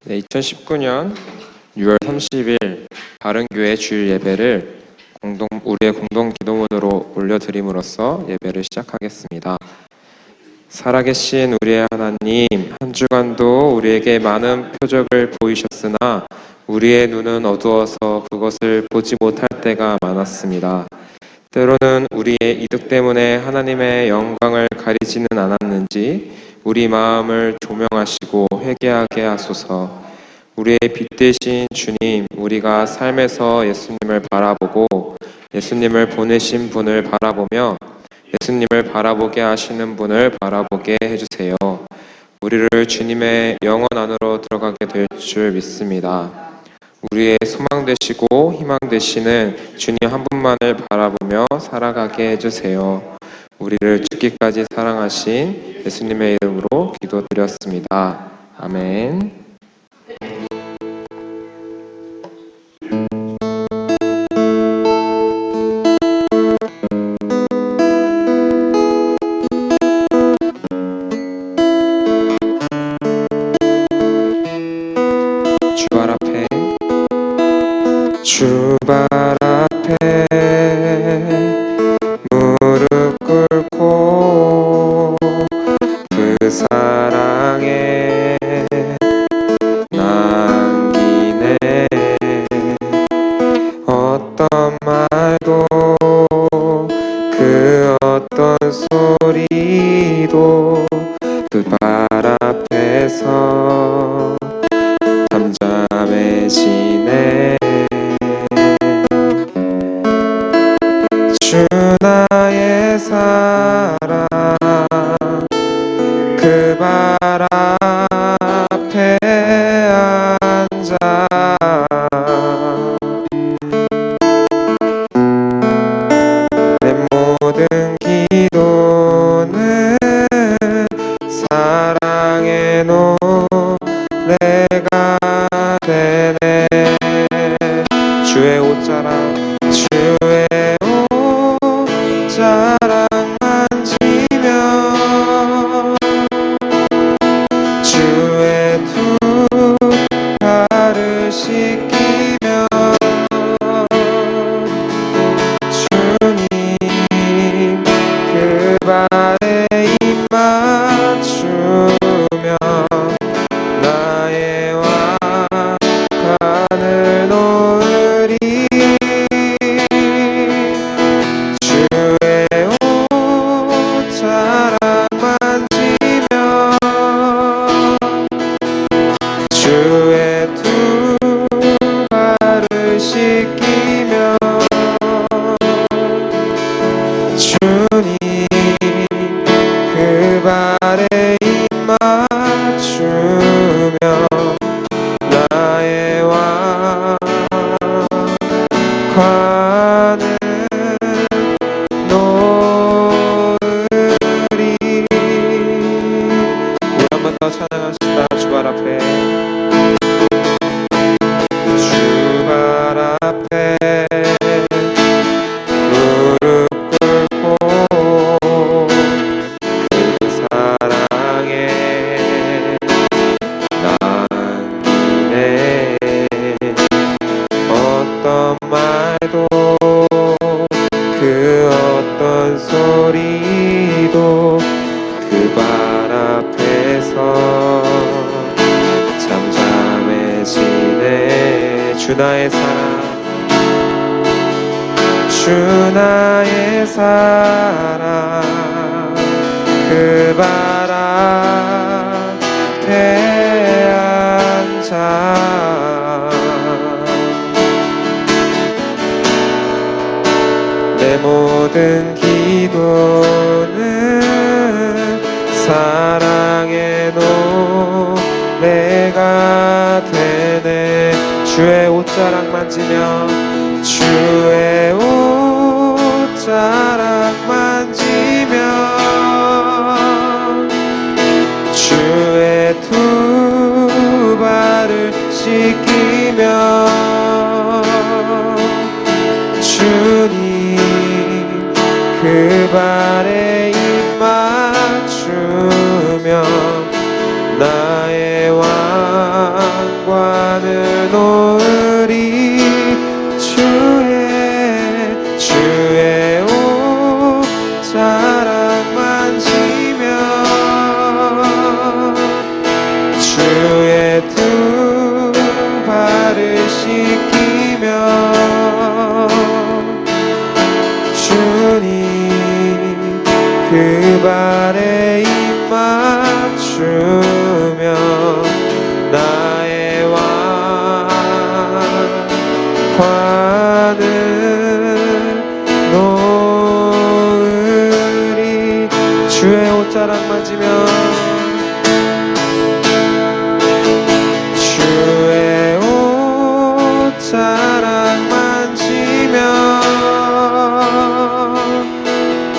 네, 2019년 6월 30일 바른교회 주일 예배를 우리의 공동 기도문으로 올려드림으로써 예배를 시작하겠습니다. 살아계신 우리의 하나님, 한 주간도 우리에게 많은 표적을 보이셨으나 우리의 눈은 어두워서 그것을 보지 못할 때가 많았습니다. 때로는 우리의 이득 때문에 하나님의 영광을 가리지는 않았는지 우리 마음을 조명하시고 회개하게 하소서. 우리의 빛 되신 주님, 우리가 삶에서 예수님을 바라보고 예수님을 보내신 분을 바라보며 예수님을 바라보게 하시는 분을 바라보게 해주세요. 우리를 주님의 영원 안으로 들어가게 될 줄 믿습니다. 우리의 소망 되시고 희망 되시는 주님 한 분만을 바라보며 살아가게 해주세요. 우리를 죽기까지 사랑하신 예수님의 이름으로 기도드렸습니다. 아멘. 주발 앞에 무릎 꿇고 그 사랑에 남기네. 어떤 말도 그 어떤 소리도 그 발 앞에서 잠잠해지네. 주 나의 사랑 그 발 앞에 앉아 내 모든 기도는 사랑의 노래가 되네. 주의 옷자락 주의 옷자락 만지며 주의 두 발을 씻기며 주님 그 발에 입 맞추며 나의 왕관을 놓으리. 주의 옷자락 만지며 주의 두 발을 씻기며 주님 그 발에 입 맞추며 나의 왕관을 놓으리. 우리 한 번 더 찬양합시다. 주발 앞에 주발 앞에 무릎 꿇고 그 사랑에 남기네. 어떤 말도 그 어떤 소리도 그 발 앞에서 잠잠해지네. 주 나의 사랑 주 나의 사랑 그 발 앞에 앉아 내 모든 기도는 사랑의 노래가 되네. 주의 옷자락 만지며 주의 옷자락 만지며 주의 두 발을 씻기며 주님 그 발에 입 맞추며 나의 왕 영광과는 오으리 주의 옷 자랑 만지며 주의 두 발을 씻기며 주님 그 발에 입 맞추며 나의 왕관을 놓으리 주의 옷자락 만지며 주의 옷자락 만지며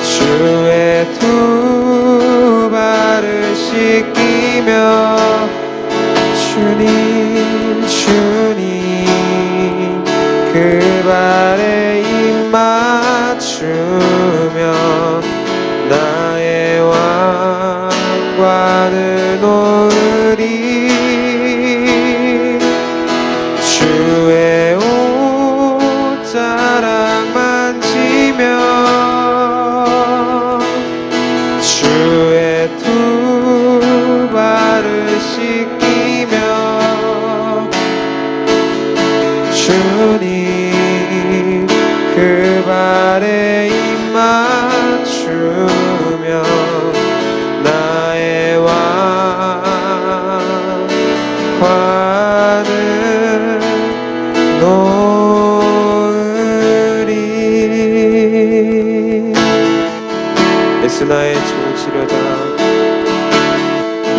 주의 두 발을 씻기며 주님 그 발에 입 맞추며 나의 왕관을 놓으리 주의 옷자락 만지며 주의 두 발을 씻기며 주님 그 발에 입 맞추며 나의 왕관을 놓으리 예수 나의 좋은 치료자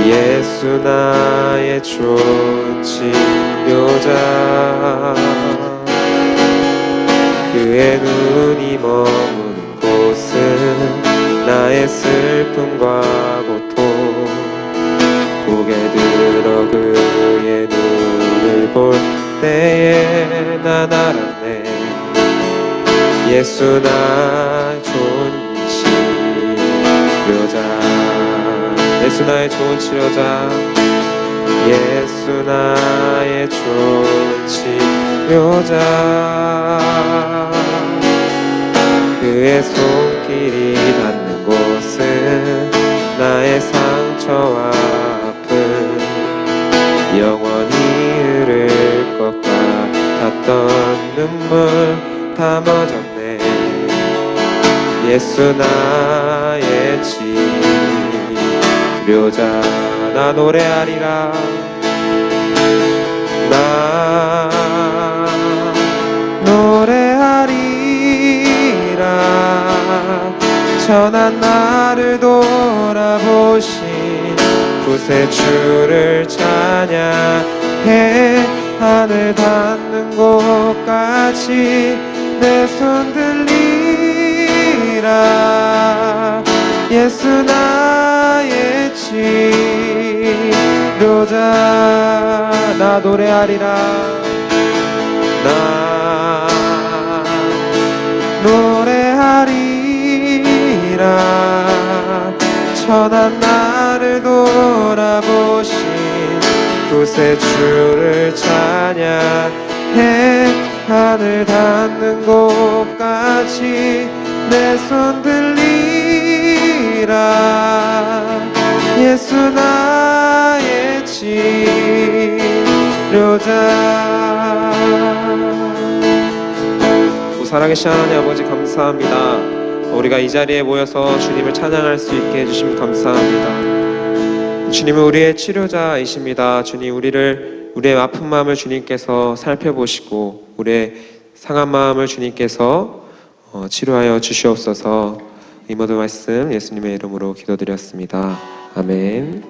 예수 나의 좋은 치료자 그의 눈이 머무는 곳은 나의 슬픔과 고통 고개 들어 그의 눈을 볼 때에 난 알았네 예수 나의 좋은 치료자 예수 나의 좋은 치료자 예수 나의 좋은 치료자 그의 손길이 닿는 곳은 나의 상처와 아픔 영원히 흐를 것 같았던 눈물 다 멎었네 예수 나의 치료자 나 노래하리라 나 노래하리라 천한 나를 돌아보신 구세주를 찬양해 하늘 닿는 곳까지 내 손 들리라 예수 나의 치료자 나 노래하리라 나 노래하리라 천한 나를 돌아보신 구세주를 찬양해 하늘 닿는 곳까지 내 손 들리라 예수 나의 치료자 사랑하신 하나님 아버지 감사합니다. 우리가 이 자리에 모여서 주님을 찬양할 수 있게 해주시면 감사합니다. 주님은 우리의 치료자이십니다. 주님 우리의 아픈 마음을 주님께서 살펴보시고 우리의 상한 마음을 주님께서 치료하여 주시옵소서. 이 모든 말씀 예수님의 이름으로 기도드렸습니다. 아멘.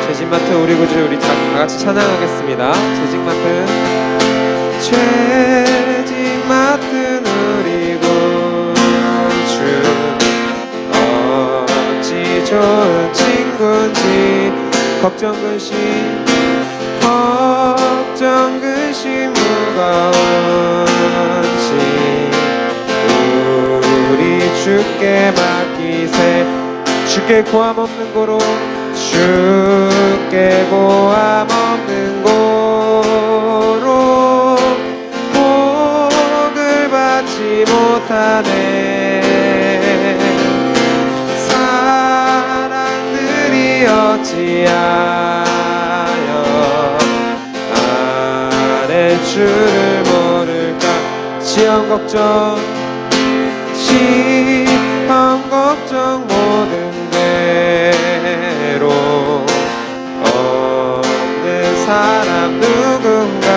죄짐 맡은 우리 구주 우리 다 같이 찬양하겠습니다. 죄짐 맡은 죄짐 맡은 우리 구주 어찌 좋은 친구인지 걱정 근심 무거운지 우리 주 주께 맡기세. 주께 고함 없는 고로, 주께 고함 없는 고로 복을 받지 못하네. 사람들이 어찌하여 아랫줄을 모를까. 시험 걱정 모든 대로 없는 사람 누군가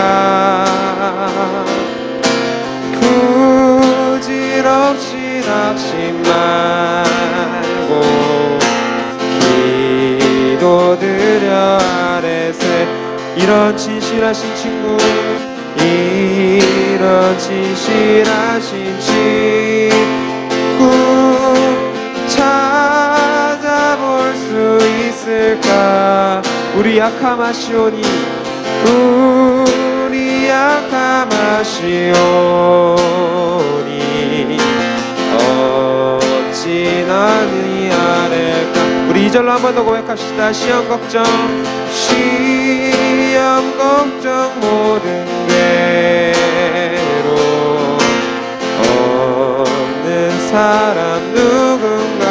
부질없이 낙심 말고 기도드려 아래세. 이런 진실하신 친구, 이런 진실하신 친구 찾아볼 수 있을까. 우리 약함하시오니, 우리 약함하시오니 어찌 나니 아랠까. 우리 2절로 한 번 더 고백합시다. 시험 걱정 모든 대로 없는 사람 누군가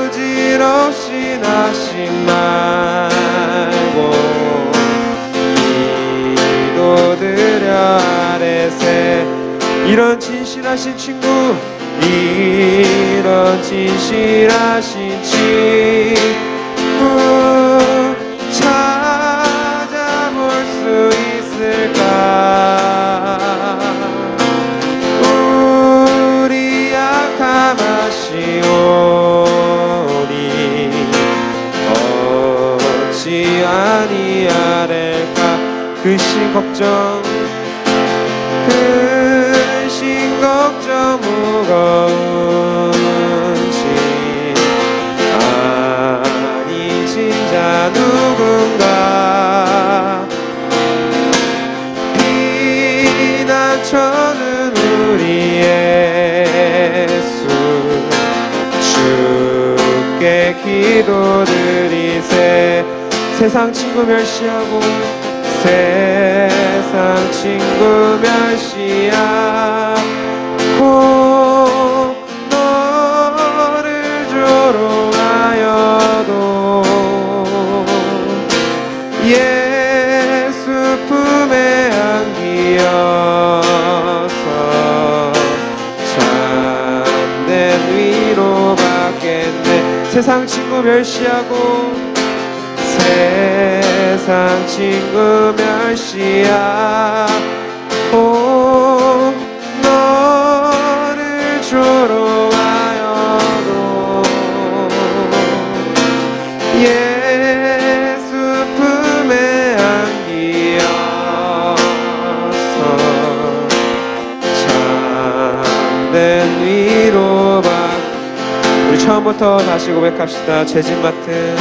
부질없이 낙심 말고 기도드려 아래세. 이런 진실하신 친구, 이런 진실하신 친구 찾아볼 수 있을까. 우리 약함하시오니 어찌 아니하랄까. 근심 걱정 무거운 짐 아니신 자 누군가 피난처는 우리 예수. 주께 기도드리세. 세상 친구 멸시하고 세상 친구 멸시하고 너를 조롱하여도 예수 품에 안기어서 참된 위로받겠네. 세상 친구 멸시하고 세상 친구 멸시하고 너를 조롱하여도 예수 품에 안기어서 참된 위로받. 우리 처음부터 다시 고백합시다. 죄짐 맡은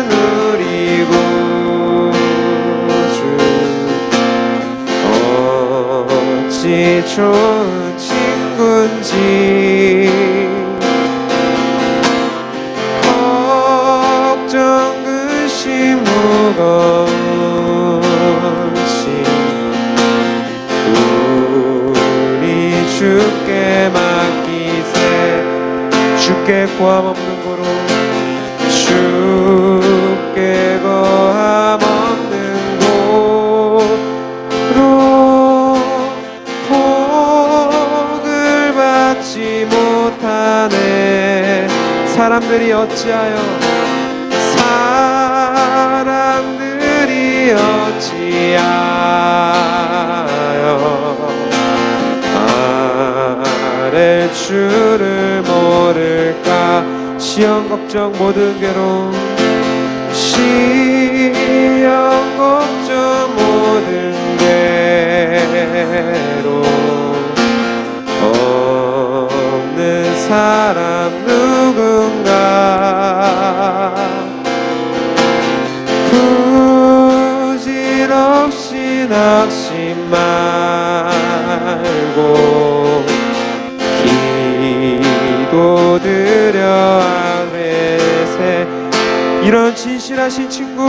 우리 구주 어찌 좋은 친구인지. 걱정 근심 무거운 짐 우리 주께 맡기세. 주께 고함 없는 고로, 주께 고함 없는 고로 복을 받지 못하네. 사람들이 어찌하여 아랠 줄을 모를까. 시험 걱정 모든 괴로움, 시험 걱정 모든 괴로움 없는 사람 누군가 부질없이 적심 말고 기도드려 아뢰세. 이런 진실하신 친구,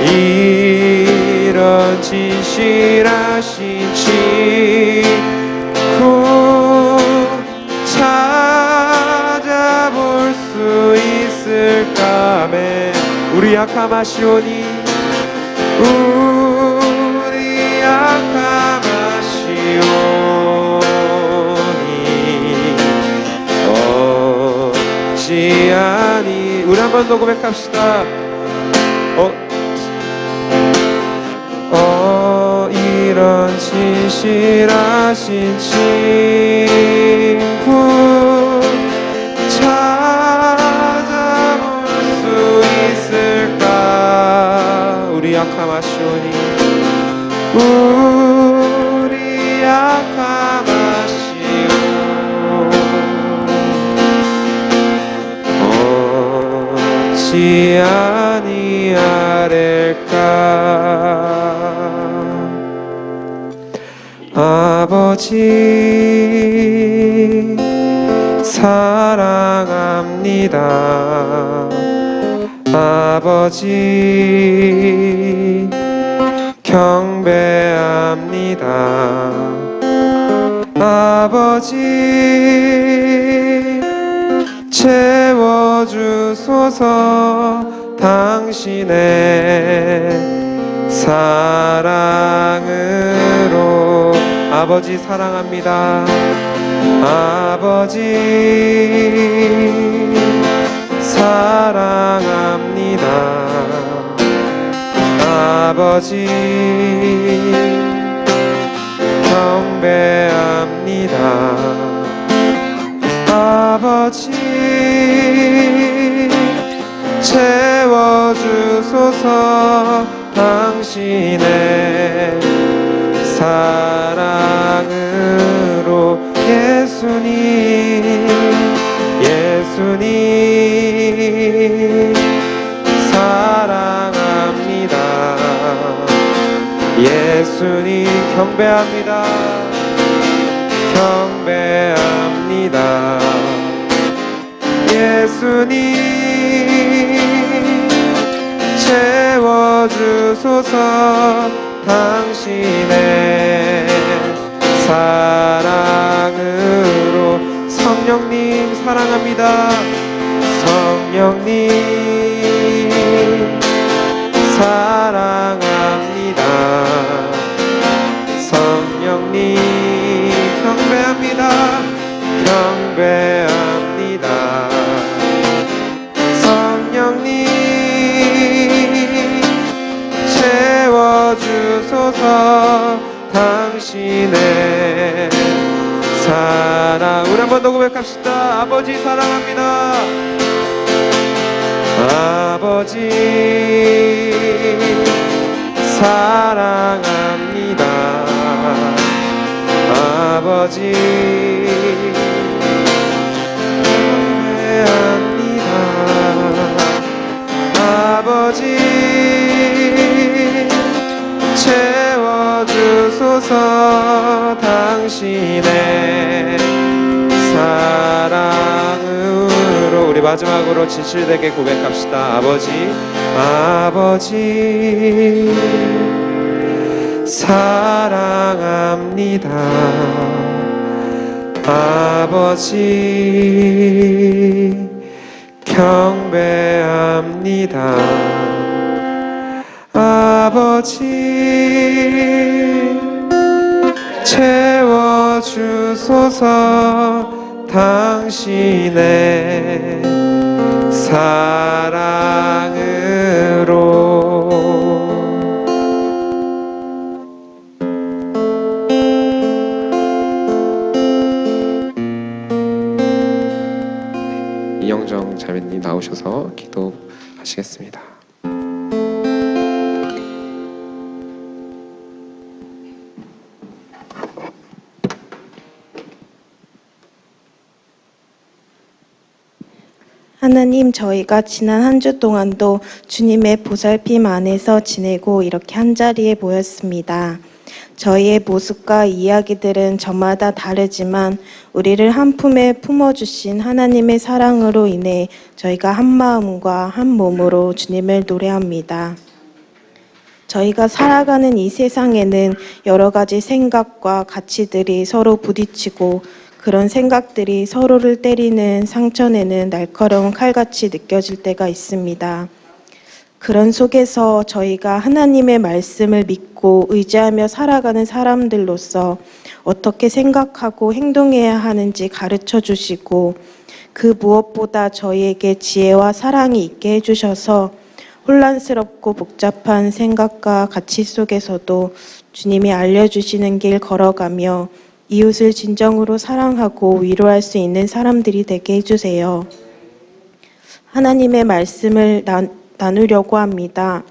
이런 진실하신 친구 찾아볼 수 있을까? 매 우리 약함하시오니, 우리 약함하시오니 어찌하니. 우리 한 번 더 고백합시다. 이런 진실하신 친구 찾아볼 수 있을까? 우리 약함하시오니, 우리 약함하시오니 어찌하니 아랠까? 아버지 사랑합니다. 아버지 경배합니다. 아버지 채워주소서. 당신의 사랑으로. 아버지 사랑합니다. 아버지 사랑합니다. 아버지 경배합니다. 아버지 채워주소서. 당신의 사랑으로. 예수님, 예수님 사랑합니다. 예수님 경배합니다. 경배합니다. 예수님 채워주소서. 당신의 사랑으로. 성령님 사랑합니다. 성령님 사랑합니다. 성령님 경배합니다. 경배합니다. 성령님 채워주소서. 당신의 사랑. 우리 한 번 더 고백합시다. 아버지 사랑합니다. 아버지 사랑합니다. 아버지 경배합니다. 아버지 채워주소서. 당신의 사랑으로. 우리 마지막으로 진실되게 고백합시다. 아버지, 아버지 사랑합니다. 아버지 경배합니다. 아버지 채워주소서. 당신의 사랑으로. 이영정 자매님 나오셔서 기도하시겠습니다. 하나님, 저희가 지난 한 주 동안도 주님의 보살핌 안에서 지내고 이렇게 한자리에 모였습니다. 저희의 모습과 이야기들은 저마다 다르지만 우리를 한 품에 품어주신 하나님의 사랑으로 인해 저희가 한 마음과 한 몸으로 주님을 노래합니다. 저희가 살아가는 이 세상에는 여러 가지 생각과 가치들이 서로 부딪히고 그런 생각들이 서로를 때리는 상처내는 날카로운 칼같이 느껴질 때가 있습니다. 그런 속에서 저희가 하나님의 말씀을 믿고 의지하며 살아가는 사람들로서 어떻게 생각하고 행동해야 하는지 가르쳐 주시고 그 무엇보다 저희에게 지혜와 사랑이 있게 해주셔서 혼란스럽고 복잡한 생각과 가치 속에서도 주님이 알려주시는 길 걸어가며 이웃을 진정으로 사랑하고 위로할 수 있는 사람들이 되게 해주세요. 하나님의 말씀을 나누려고 합니다.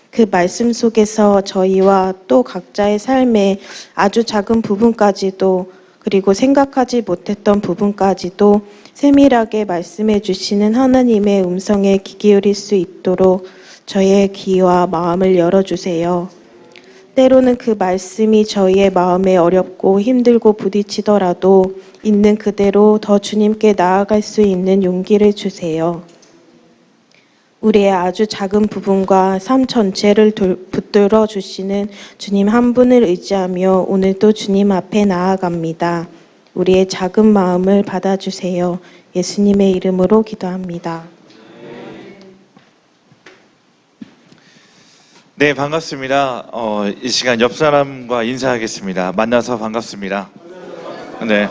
그 말씀 속에서 저희와 또 각자의 삶의 아주 작은 부분까지도 그리고 생각하지 못했던 부분까지도 세밀하게 말씀해 주시는 하나님의 음성에 귀 기울일 수 있도록 저희의 귀와 마음을 열어주세요. 때로는 그 말씀이 저희의 마음에 어렵고 힘들고 부딪히더라도 있는 그대로 더 주님께 나아갈 수 있는 용기를 주세요. 우리의 아주 작은 부분과 삶 전체를 붙들어 주시는 주님 한 분을 의지하며 오늘도 주님 앞에 나아갑니다. 우리의 작은 마음을 받아주세요. 예수님의 이름으로 기도합니다. 네, 반갑습니다. 이 시간 옆 사람과 인사하겠습니다. 만나서 반갑습니다. 네.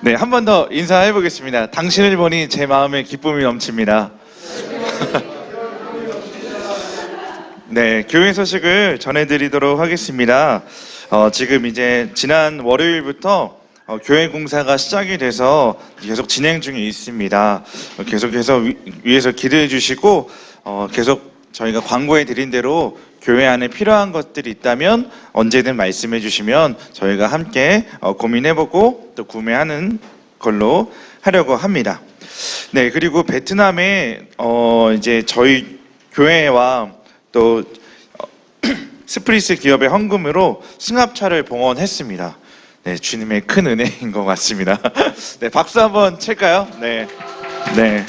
네, 한 번 더 인사해 보겠습니다. 당신을 보니 제 마음에 기쁨이 넘칩니다. 네, 교회 소식을 전해드리도록 하겠습니다. 지금 이제 지난 월요일부터 교회 공사가 시작이 돼서 계속 진행 중에 있습니다. 계속해서 위에서 기도해 주시고 계속 저희가 광고해 드린 대로 교회 안에 필요한 것들이 있다면 언제든 말씀해 주시면 저희가 함께 고민해보고 또 구매하는 걸로 하려고 합니다. 네, 그리고 베트남에 이제 저희 교회와 또 스프리스 기업의 헌금으로 승합차를 봉헌했습니다. 네, 주님의 큰 은혜인 것 같습니다. 네, 박수 한번 칠까요? 네, 네.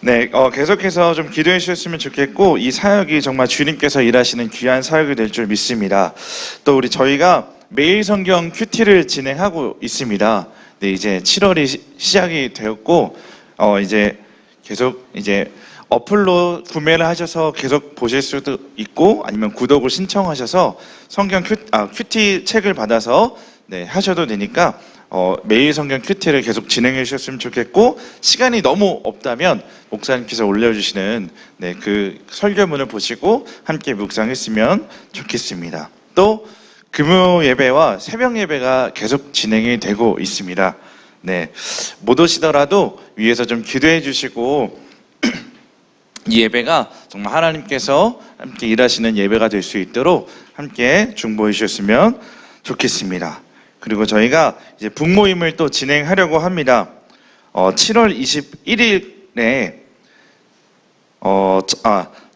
네, 계속해서 좀 기도해 주셨으면 좋겠고 이 사역이 정말 주님께서 일하시는 귀한 사역이 될 줄 믿습니다. 또 우리 저희가 매일 성경 큐티를 진행하고 있습니다. 네, 이제 7월이 시작이 되었고 이제 계속 이제 어플로 구매를 하셔서 계속 보실 수도 있고 아니면 구독을 신청하셔서 성경 큐티 책을 받아서 네, 하셔도 되니까 매일 성경 큐티를 계속 진행해 주셨으면 좋겠고 시간이 너무 없다면 목사님께서 올려주시는 네, 그 설교문을 보시고 함께 묵상했으면 좋겠습니다. 또 금요 예배와 새벽 예배가 계속 진행이 되고 있습니다. 네, 못 오시더라도 위에서 좀 기도해 주시고 이 예배가 정말 하나님께서 함께 일하시는 예배가 될 수 있도록 함께 중보해 주셨으면 좋겠습니다. 그리고 저희가 이제 북모임을 또 진행하려고 합니다. 7월 21일에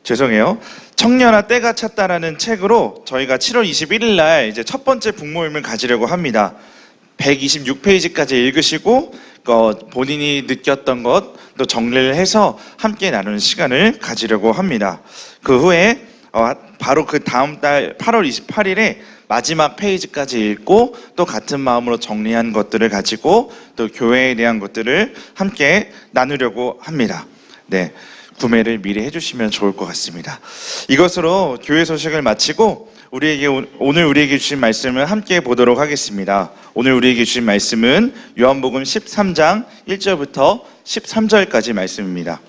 죄송해요. 청년아 때가 찼다라는 책으로 저희가 7월 21일 날 이제 첫 번째 북모임을 가지려고 합니다. 126페이지까지 읽으시고 본인이 느꼈던 것 또 정리를 해서 함께 나누는 시간을 가지려고 합니다. 그 후에 바로 그 다음 달 8월 28일에 마지막 페이지까지 읽고 또 같은 마음으로 정리한 것들을 가지고 또 교회에 대한 것들을 함께 나누려고 합니다. 네, 구매를 미리 해주시면 좋을 것 같습니다. 이것으로 교회 소식을 마치고 오늘 우리에게 주신 말씀을 함께 보도록 하겠습니다. 오늘 우리에게 주신 말씀은 요한복음 13장 1절부터 13절까지 말씀입니다.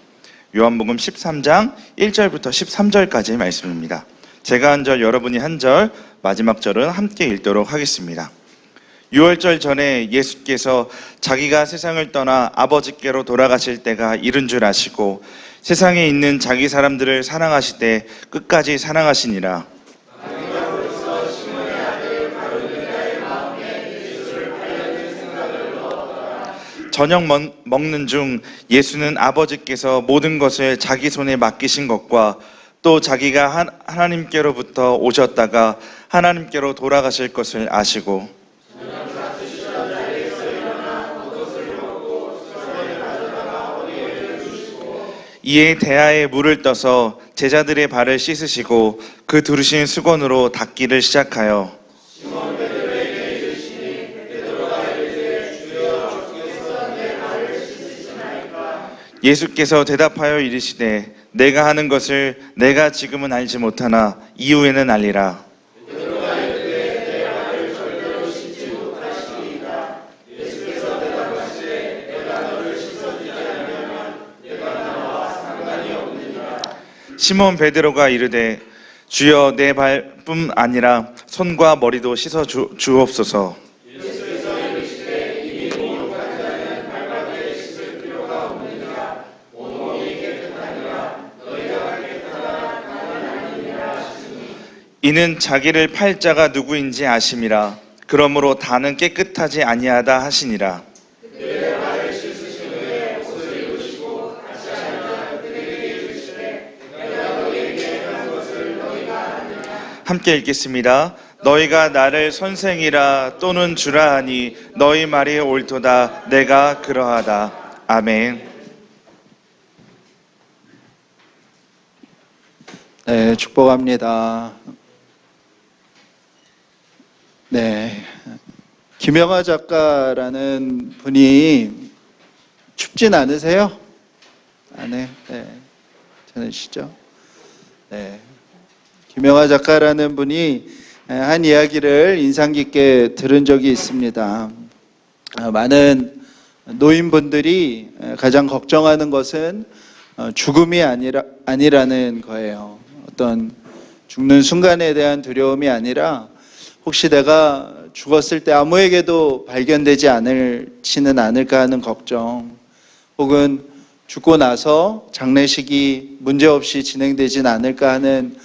요한복음 13장 1절부터 13절까지 말씀입니다. 제가 한 절, 여러분이 한 절, 마지막 절은 함께 읽도록 하겠습니다. 유월절 전에 예수께서 자기가 세상을 떠나 아버지께로 돌아가실 때가 이른 줄 아시고 세상에 있는 자기 사람들을 사랑하시되 끝까지 사랑하시니라. 저녁 먹는 중 예수는 아버지께서 모든 것을 자기 손에 맡기신 것과 또 자기가 하나님께로부터 오셨다가 하나님께로 돌아가실 것을 아시고 이에 대야에 물을 떠서 제자들의 발을 씻으시고 그 두르신 수건으로 닦기를 시작하여 예수께서 대답하여 이르시되 내가 하는 것을 내가 지금은 알지 못하나 이후에는 알리라. 시몬 베드로가 이르되 주여 내 발뿐 아니라 손과 머리도 씻어 주옵소서. 이는 자기를 팔 자가 누구인지 아심이라. 그러므로 다는 깨끗하지 아니하다 하시니라. 함께 읽겠습니다. 너희가 나를 선생이라 또는 주라 하니 너희 말이 옳도다. 내가 그러하다. 아멘. 네, 축복합니다. 네, 김영하 작가라는 분이 춥진 않으세요? 네, 괜찮으시죠? 네, 김영하 작가라는 분이 한 이야기를 인상 깊게 들은 적이 있습니다. 많은 노인분들이 가장 걱정하는 것은 죽음이 아니라는 거예요. 어떤 죽는 순간에 대한 두려움이 아니라 혹시 내가 죽었을 때 아무에게도 발견되지 않지는 않을까 하는 걱정, 혹은 죽고 나서 장례식이 문제없이 진행되진 않을까 하는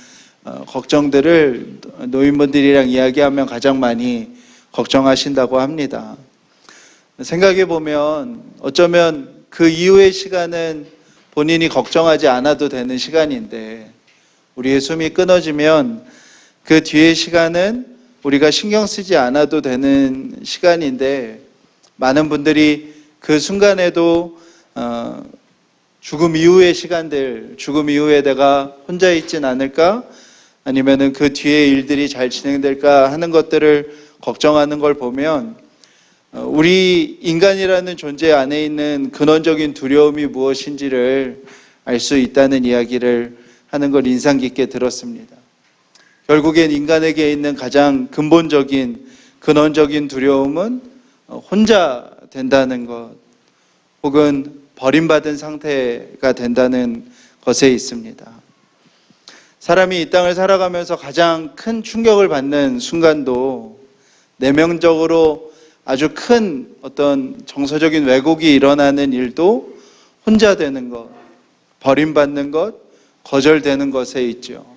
걱정들을 노인분들이랑 이야기하면 가장 많이 걱정하신다고 합니다. 생각해 보면 어쩌면 그 이후의 시간은 본인이 걱정하지 않아도 되는 시간인데, 우리의 숨이 끊어지면 그 뒤의 시간은 우리가 신경 쓰지 않아도 되는 시간인데, 많은 분들이 그 순간에도 죽음 이후의 시간들, 죽음 이후에 내가 혼자 있진 않을까? 아니면은 그 뒤에 일들이 잘 진행될까 하는 것들을 걱정하는 걸 보면 우리 인간이라는 존재 안에 있는 근원적인 두려움이 무엇인지를 알 수 있다는 이야기를 하는 걸 인상 깊게 들었습니다. 결국엔 인간에게 있는 가장 근본적인 근원적인 두려움은 혼자 된다는 것, 혹은 버림받은 상태가 된다는 것에 있습니다. 사람이 이 땅을 살아가면서 가장 큰 충격을 받는 순간도 내면적으로 아주 큰 어떤 정서적인 왜곡이 일어나는 일도 혼자 되는 것, 버림받는 것, 거절되는 것에 있죠.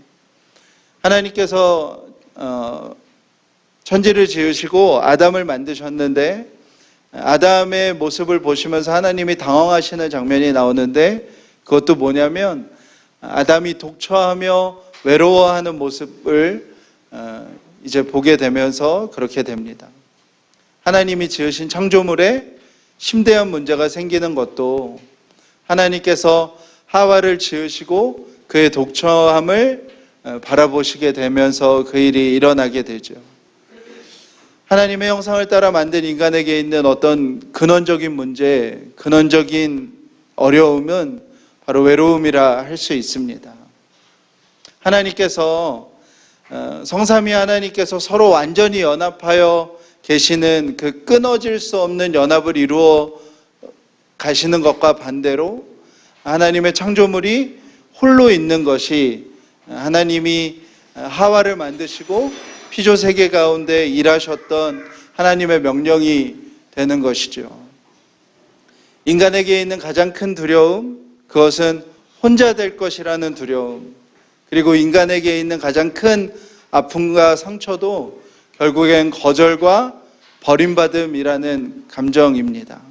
하나님께서 천지를 지으시고 아담을 만드셨는데, 아담의 모습을 보시면서 하나님이 당황하시는 장면이 나오는데, 그것도 뭐냐면 아담이 독처하며 외로워하는 모습을 이제 보게 되면서 그렇게 됩니다. 하나님이 지으신 창조물에 심대한 문제가 생기는 것도 하나님께서 하와를 지으시고 그의 독처함을 바라보시게 되면서 그 일이 일어나게 되죠. 하나님의 형상을 따라 만든 인간에게 있는 어떤 근원적인 문제, 근원적인 어려움은 바로 외로움이라 할 수 있습니다. 하나님께서 성삼위 하나님께서 서로 완전히 연합하여 계시는 그 끊어질 수 없는 연합을 이루어 가시는 것과 반대로 하나님의 창조물이 홀로 있는 것이 하나님이 하와를 만드시고 피조 세계 가운데 일하셨던 하나님의 명령이 되는 것이죠. 인간에게 있는 가장 큰 두려움, 그것은 혼자 될 것이라는 두려움, 그리고 인간에게 있는 가장 큰 아픔과 상처도 결국엔 거절과 버림받음이라는 감정입니다.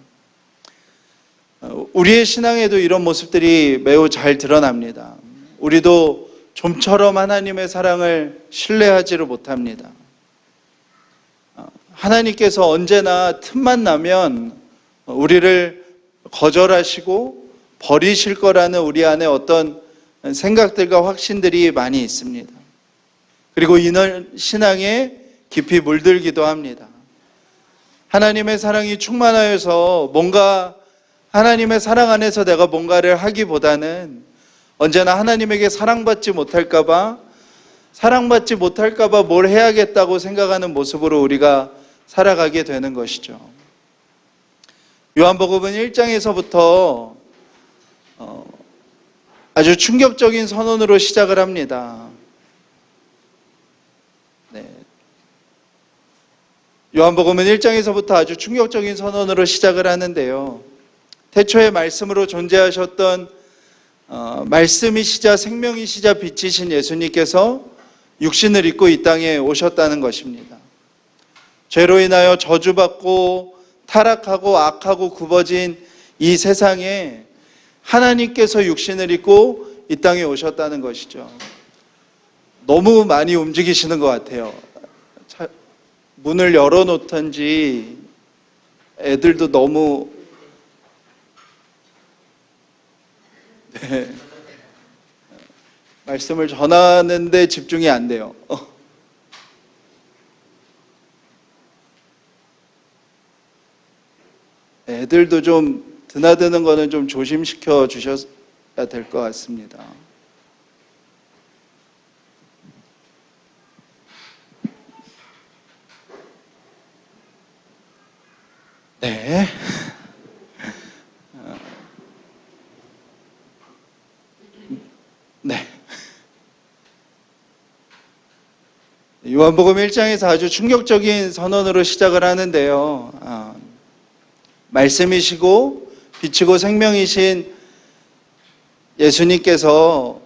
우리의 신앙에도 이런 모습들이 매우 잘 드러납니다. 우리도 좀처럼 하나님의 사랑을 신뢰하지를 못합니다. 하나님께서 언제나 틈만 나면 우리를 거절하시고 버리실 거라는 우리 안에 어떤 생각들과 확신들이 많이 있습니다. 그리고 이는 신앙에 깊이 물들기도 합니다. 하나님의 사랑이 충만하여서 뭔가 하나님의 사랑 안에서 내가 뭔가를 하기보다는 언제나 하나님에게 사랑받지 못할까봐 뭘 해야겠다고 생각하는 모습으로 우리가 살아가게 되는 것이죠. 요한복음은 1장에서부터 아주 충격적인 선언으로 시작을 합니다. 요한복음은 1장에서부터 아주 충격적인 선언으로 시작을 하는데요. 태초에 말씀으로 존재하셨던 말씀이시자 생명이시자 빛이신 예수님께서 육신을 입고 이 땅에 오셨다는 것입니다. 죄로 인하여 저주받고 타락하고 악하고 굽어진 이 세상에 하나님께서 육신을 입고 이 땅에 오셨다는 것이죠. 너무 많이 움직이시는 것 같아요. 문을 열어놓던지 애들도 너무 말씀을 전하는데 집중이 안 돼요. 애들도 좀 드나드는 거는 좀 조심시켜 주셔야 될 것 같습니다. 네. 네. 요한복음 1장에서 아주 충격적인 선언으로 시작을 하는데요. 말씀이시고 빛이고 생명이신 예수님께서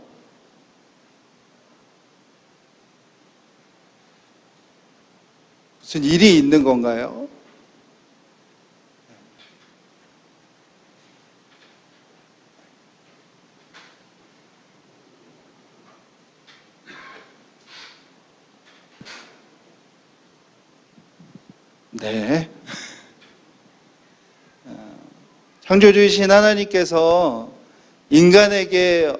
무슨 일이 있는 건가요? 네. 창조주이신 하나님께서 인간에게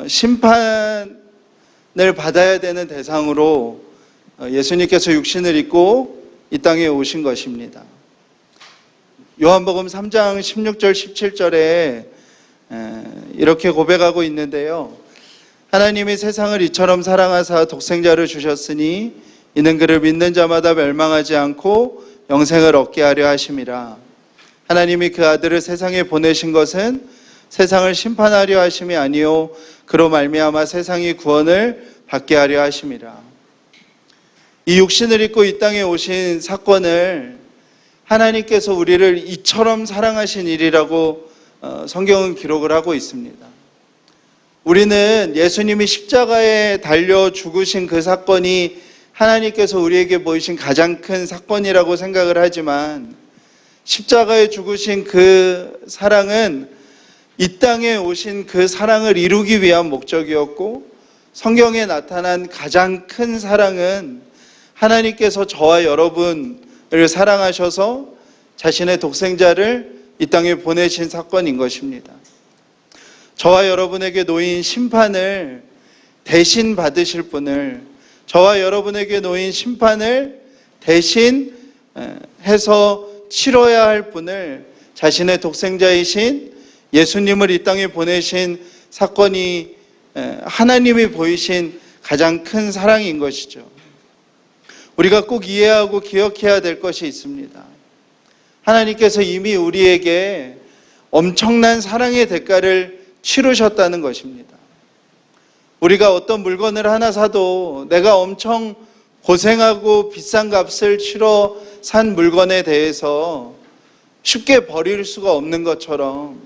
심판을 받아야 되는 대상으로 예수님께서 육신을 입고 이 땅에 오신 것입니다. 요한복음 3장 16절 17절에 이렇게 고백하고 있는데요. 하나님이 세상을 이처럼 사랑하사 독생자를 주셨으니 이는 그를 믿는 자마다 멸망하지 않고 영생을 얻게 하려 하심이라. 하나님이 그 아들을 세상에 보내신 것은 세상을 심판하려 하심이 아니요 그로 말미암아 세상이 구원을 받게 하려 하심이라. 이 육신을 입고 이 땅에 오신 사건을 하나님께서 우리를 이처럼 사랑하신 일이라고 성경은 기록을 하고 있습니다. 우리는 예수님이 십자가에 달려 죽으신 그 사건이 하나님께서 우리에게 보이신 가장 큰 사건이라고 생각을 하지만 십자가에 죽으신 그 사랑은 이 땅에 오신 그 사랑을 이루기 위한 목적이었고 성경에 나타난 가장 큰 사랑은 하나님께서 저와 여러분을 사랑하셔서 자신의 독생자를 이 땅에 보내신 사건인 것입니다. 저와 여러분에게 놓인 심판을 대신 받으실 분을 저와 여러분에게 놓인 심판을 대신 해서 치러야 할 분을 자신의 독생자이신 예수님을 이 땅에 보내신 사건이 하나님이 보이신 가장 큰 사랑인 것이죠. 우리가 꼭 이해하고 기억해야 될 것이 있습니다. 하나님께서 이미 우리에게 엄청난 사랑의 대가를 치르셨다는 것입니다. 우리가 어떤 물건을 하나 사도 내가 엄청 고생하고 비싼 값을 치러 산 물건에 대해서 쉽게 버릴 수가 없는 것처럼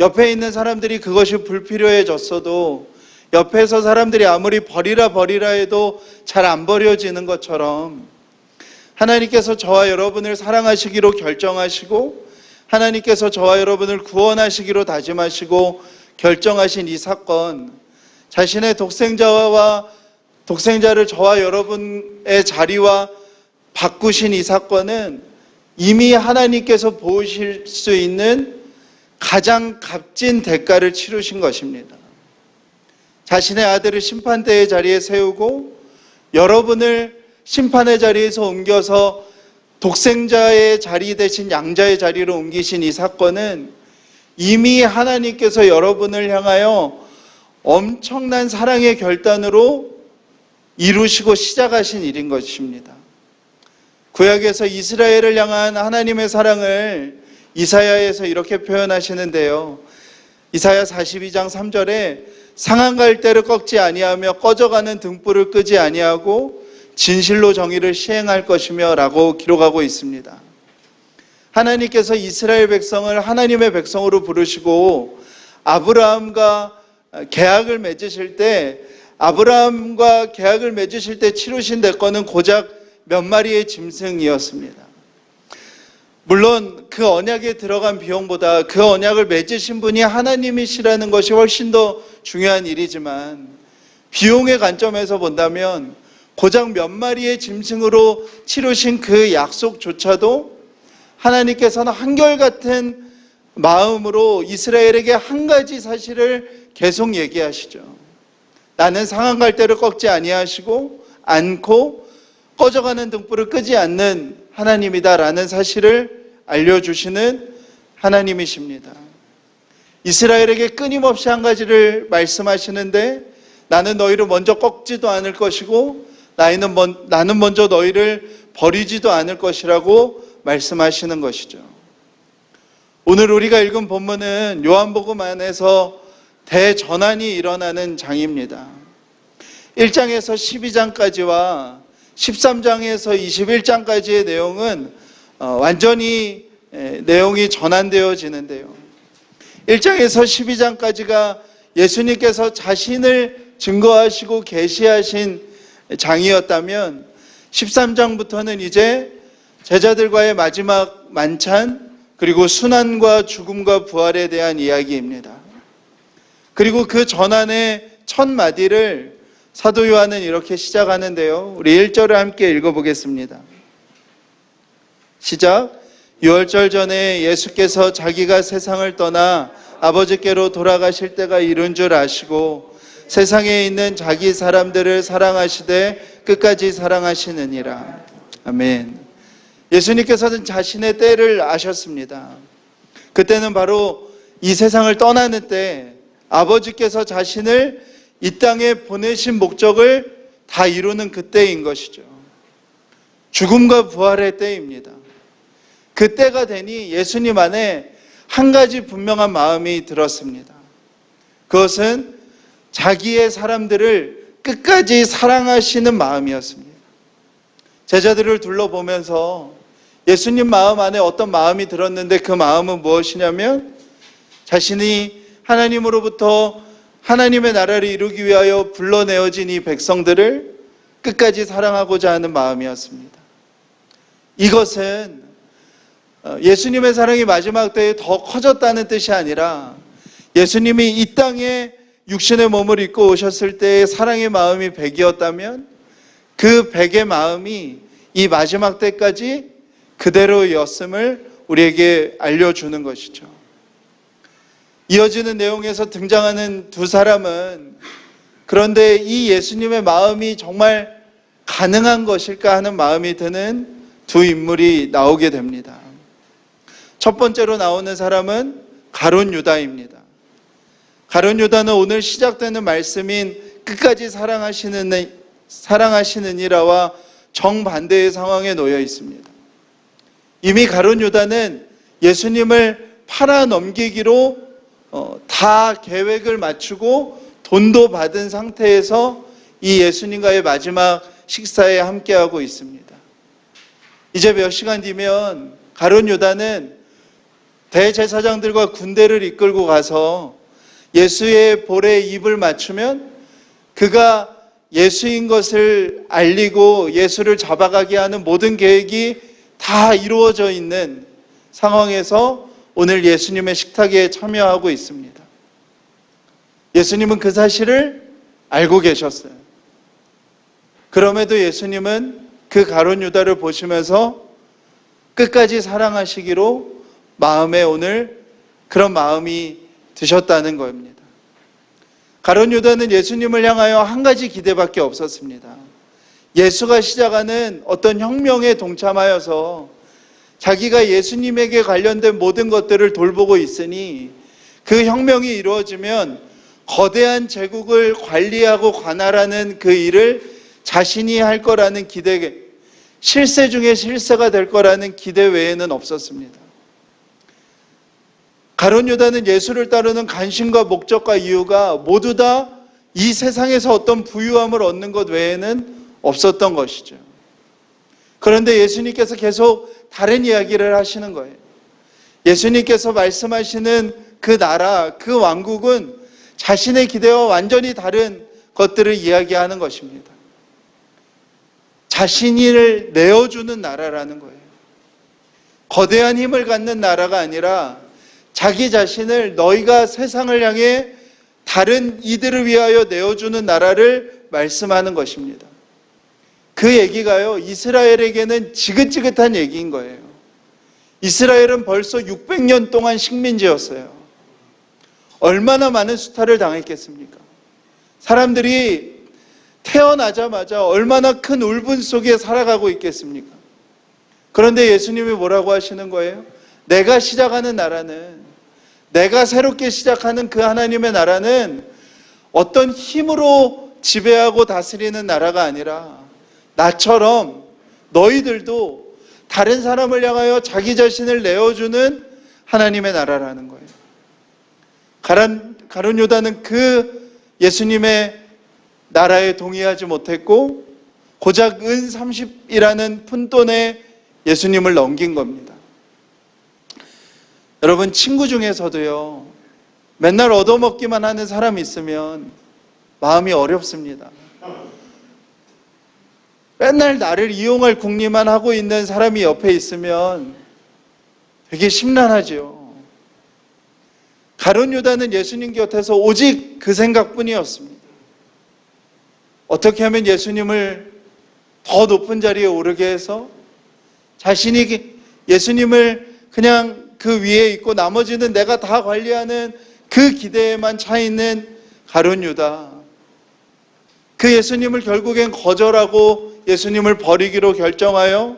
옆에 있는 사람들이 그것이 불필요해졌어도 옆에서 사람들이 아무리 버리라 해도 잘 안 버려지는 것처럼 하나님께서 저와 여러분을 사랑하시기로 결정하시고 하나님께서 저와 여러분을 구원하시기로 다짐하시고 결정하신 이 사건, 자신의 독생자를 저와 여러분의 자리와 바꾸신 이 사건은 이미 하나님께서 보실 수 있는 가장 값진 대가를 치르신 것입니다. 자신의 아들을 심판대의 자리에 세우고 여러분을 심판의 자리에서 옮겨서 독생자의 자리 대신 양자의 자리로 옮기신 이 사건은 이미 하나님께서 여러분을 향하여 엄청난 사랑의 결단으로 이루시고 시작하신 일인 것입니다. 구약에서 이스라엘을 향한 하나님의 사랑을 이사야에서 이렇게 표현하시는데요. 이사야 42장 3절에 상한 갈대를 꺾지 아니하며 꺼져가는 등불을 끄지 아니하고 진실로 정의를 시행할 것이며 라고 기록하고 있습니다. 하나님께서 이스라엘 백성을 하나님의 백성으로 부르시고 아브라함과 계약을 맺으실 때 치르신 대가는 고작 몇 마리의 짐승이었습니다. 물론 그 언약에 들어간 비용보다 그 언약을 맺으신 분이 하나님이시라는 것이 훨씬 더 중요한 일이지만 비용의 관점에서 본다면 고작 몇 마리의 짐승으로 치르신 그 약속조차도 하나님께서는 한결같은 마음으로 이스라엘에게 한 가지 사실을 계속 얘기하시죠. 나는 상한 갈대를 꺾지 아니하시고 않고 꺼져가는 등불을 끄지 않는 하나님이다라는 사실을 알려주시는 하나님이십니다. 이스라엘에게 끊임없이 한 가지를 말씀하시는데 나는 너희를 먼저 꺾지도 않을 것이고 나는 먼저 너희를 버리지도 않을 것이라고 말씀하시는 것이죠. 오늘 우리가 읽은 본문은 요한복음 안에서 대전환이 일어나는 장입니다. 1장에서 12장까지와 13장에서 21장까지의 내용은 완전히 내용이 전환되어지는데요. 1장에서 12장까지가 예수님께서 자신을 증거하시고 계시하신 장이었다면 13장부터는 이제 제자들과의 마지막 만찬 그리고 순환과 죽음과 부활에 대한 이야기입니다. 그리고 그 전환의 첫 마디를 사도 요한은 이렇게 시작하는데요. 우리 1절을 함께 읽어보겠습니다. 시작. 유월절 전에 예수께서 자기가 세상을 떠나 아버지께로 돌아가실 때가 이른 줄 아시고 세상에 있는 자기 사람들을 사랑하시되 끝까지 사랑하시느니라. 아멘. 예수님께서는 자신의 때를 아셨습니다. 그때는 바로 이 세상을 떠나는 때 아버지께서 자신을 이 땅에 보내신 목적을 다 이루는 그때인 것이죠. 죽음과 부활의 때입니다. 그때가 되니 예수님 안에 한 가지 분명한 마음이 들었습니다. 그것은 자기의 사람들을 끝까지 사랑하시는 마음이었습니다. 제자들을 둘러보면서 예수님 마음 안에 어떤 마음이 들었는데 그 마음은 무엇이냐면 자신이 하나님으로부터 하나님의 나라를 이루기 위하여 불러내어진 이 백성들을 끝까지 사랑하고자 하는 마음이었습니다. 이것은 예수님의 사랑이 마지막 때에 더 커졌다는 뜻이 아니라 예수님이 이 땅에 육신의 몸을 입고 오셨을 때의 사랑의 마음이 100이었다면 그 100의 마음이 이 마지막 때까지 그대로였음을 우리에게 알려주는 것이죠. 이어지는 내용에서 등장하는 두 사람은 그런데 이 예수님의 마음이 정말 가능한 것일까 하는 마음이 드는 두 인물이 나오게 됩니다. 첫 번째로 나오는 사람은 가룟 유다입니다. 가룟 유다는 오늘 시작되는 말씀인 끝까지 사랑하시느니라와 정반대의 상황에 놓여 있습니다. 이미 가룟 유다는 예수님을 팔아넘기기로 다 계획을 맞추고 돈도 받은 상태에서 이 예수님과의 마지막 식사에 함께하고 있습니다. 이제 몇 시간 뒤면 가룟 유다는 대제사장들과 군대를 이끌고 가서 예수의 볼에 입을 맞추면 그가 예수인 것을 알리고 예수를 잡아가게 하는 모든 계획이 다 이루어져 있는 상황에서 오늘 예수님의 식탁에 참여하고 있습니다. 예수님은 그 사실을 알고 계셨어요. 그럼에도 예수님은 그 가룟 유다를 보시면서 끝까지 사랑하시기로 마음에 오늘 그런 마음이 드셨다는 겁니다. 가룟 유다는 예수님을 향하여 한 가지 기대밖에 없었습니다. 예수가 시작하는 어떤 혁명에 동참하여서 자기가 예수님에게 관련된 모든 것들을 돌보고 있으니 그 혁명이 이루어지면 거대한 제국을 관리하고 관할하는 그 일을 자신이 할 거라는 기대, 실세 중에 실세가 될 거라는 기대 외에는 없었습니다. 가룟 유다는 예수를 따르는 관심과 목적과 이유가 모두 다 이 세상에서 어떤 부유함을 얻는 것 외에는 없었던 것이죠. 그런데 예수님께서 계속 다른 이야기를 하시는 거예요. 예수님께서 말씀하시는 그 나라, 그 왕국은 자신의 기대와 완전히 다른 것들을 이야기하는 것입니다. 자신을 내어주는 나라라는 거예요. 거대한 힘을 갖는 나라가 아니라 자기 자신을 너희가 세상을 향해 다른 이들을 위하여 내어주는 나라를 말씀하는 것입니다. 그 얘기가요, 이스라엘에게는 지긋지긋한 얘기인 거예요. 이스라엘은 벌써 600년 동안 식민지였어요. 얼마나 많은 수탈을 당했겠습니까? 사람들이 태어나자마자 얼마나 큰 울분 속에 살아가고 있겠습니까? 그런데 예수님이 뭐라고 하시는 거예요? 내가 시작하는 나라는, 내가 새롭게 시작하는 그 하나님의 나라는 어떤 힘으로 지배하고 다스리는 나라가 아니라 나처럼 너희들도 다른 사람을 향하여 자기 자신을 내어주는 하나님의 나라라는 거예요. 가룟 유다는 그 예수님의 나라에 동의하지 못했고 고작 은 30이라는 푼돈에 예수님을 넘긴 겁니다. 여러분, 친구 중에서도요, 맨날 얻어먹기만 하는 사람이 있으면 마음이 어렵습니다. 맨날 나를 이용할 궁리만 하고 있는 사람이 옆에 있으면 되게 심란하죠. 가룟 유다는 예수님 곁에서 오직 그 생각뿐이었습니다. 어떻게 하면 예수님을 더 높은 자리에 오르게 해서 자신이 예수님을 그냥 그 위에 있고 나머지는 내가 다 관리하는 그 기대에만 차 있는 가룟 유다. 그 예수님을 결국엔 거절하고 예수님을 버리기로 결정하여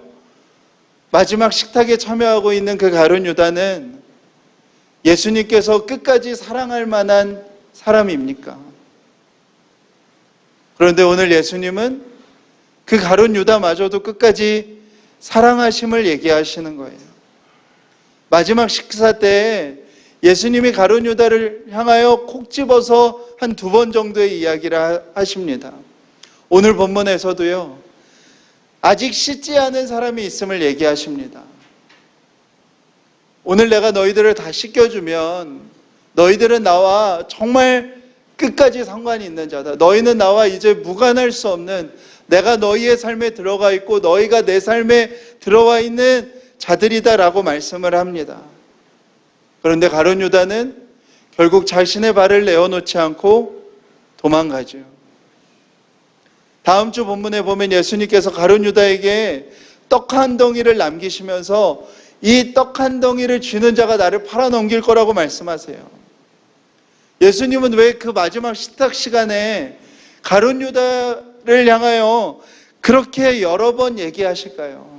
마지막 식탁에 참여하고 있는 그 가룟 유다는 예수님께서 끝까지 사랑할 만한 사람입니까? 그런데 오늘 예수님은 그 가룟 유다마저도 끝까지 사랑하심을 얘기하시는 거예요. 마지막 식사 때 예수님이 가룟 유다를 향하여 콕 집어서 한 2번 정도의 이야기를 하십니다. 오늘 본문에서도요, 아직 씻지 않은 사람이 있음을 얘기하십니다. 오늘 내가 너희들을 다 씻겨주면 너희들은 나와 정말 끝까지 상관이 있는 자다. 너희는 나와 이제 무관할 수 없는, 내가 너희의 삶에 들어가 있고 너희가 내 삶에 들어와 있는 자들이다라고 말씀을 합니다. 그런데 가룟 유다는 결국 자신의 발을 내어놓지 않고 도망가죠. 다음 주 본문에 보면 예수님께서 가룟 유다에게 떡 한 덩이를 남기시면서 이 떡 한 덩이를 쥐는 자가 나를 팔아넘길 거라고 말씀하세요. 예수님은 왜 그 마지막 식탁 시간에 가룟 유다를 향하여 그렇게 여러 번 얘기하실까요?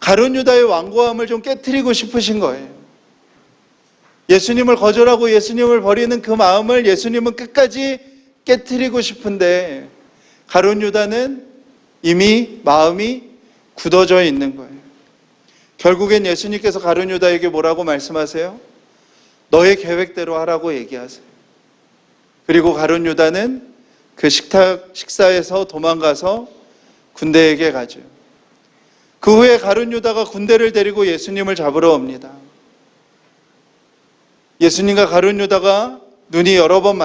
가룟 유다의 완고함을 좀 깨트리고 싶으신 거예요. 예수님을 거절하고 예수님을 버리는 그 마음을 예수님은 끝까지 깨트리고 싶은데 가룟 유다는 이미 마음이 굳어져 있는 거예요. 결국엔 예수님께서 가룟 유다에게 뭐라고 말씀하세요? 너의 계획대로 하라고 얘기하세요. 그리고 가룟 유다는 그 식사에서 도망가서 군대에게 가죠. 그 후에 가룟 유다가 군대를 데리고 예수님을 잡으러 옵니다. 예수님과 가룟 유다가 눈이 여러 번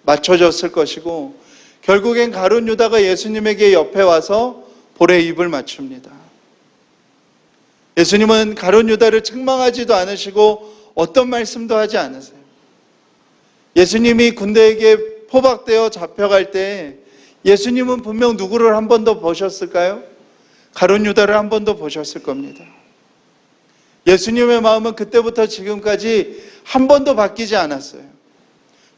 맞춰졌을 것이고 결국엔 가룟 유다가 예수님에게 옆에 와서 볼에 입을 맞춥니다. 예수님은 가룟 유다를 책망하지도 않으시고 어떤 말씀도 하지 않으세요. 예수님이 군대에게 포박되어 잡혀갈 때 예수님은 분명 누구를 한 번 더 보셨을까요? 가룟 유다를 한 번 더 보셨을 겁니다. 예수님의 마음은 그때부터 지금까지 한 번도 바뀌지 않았어요.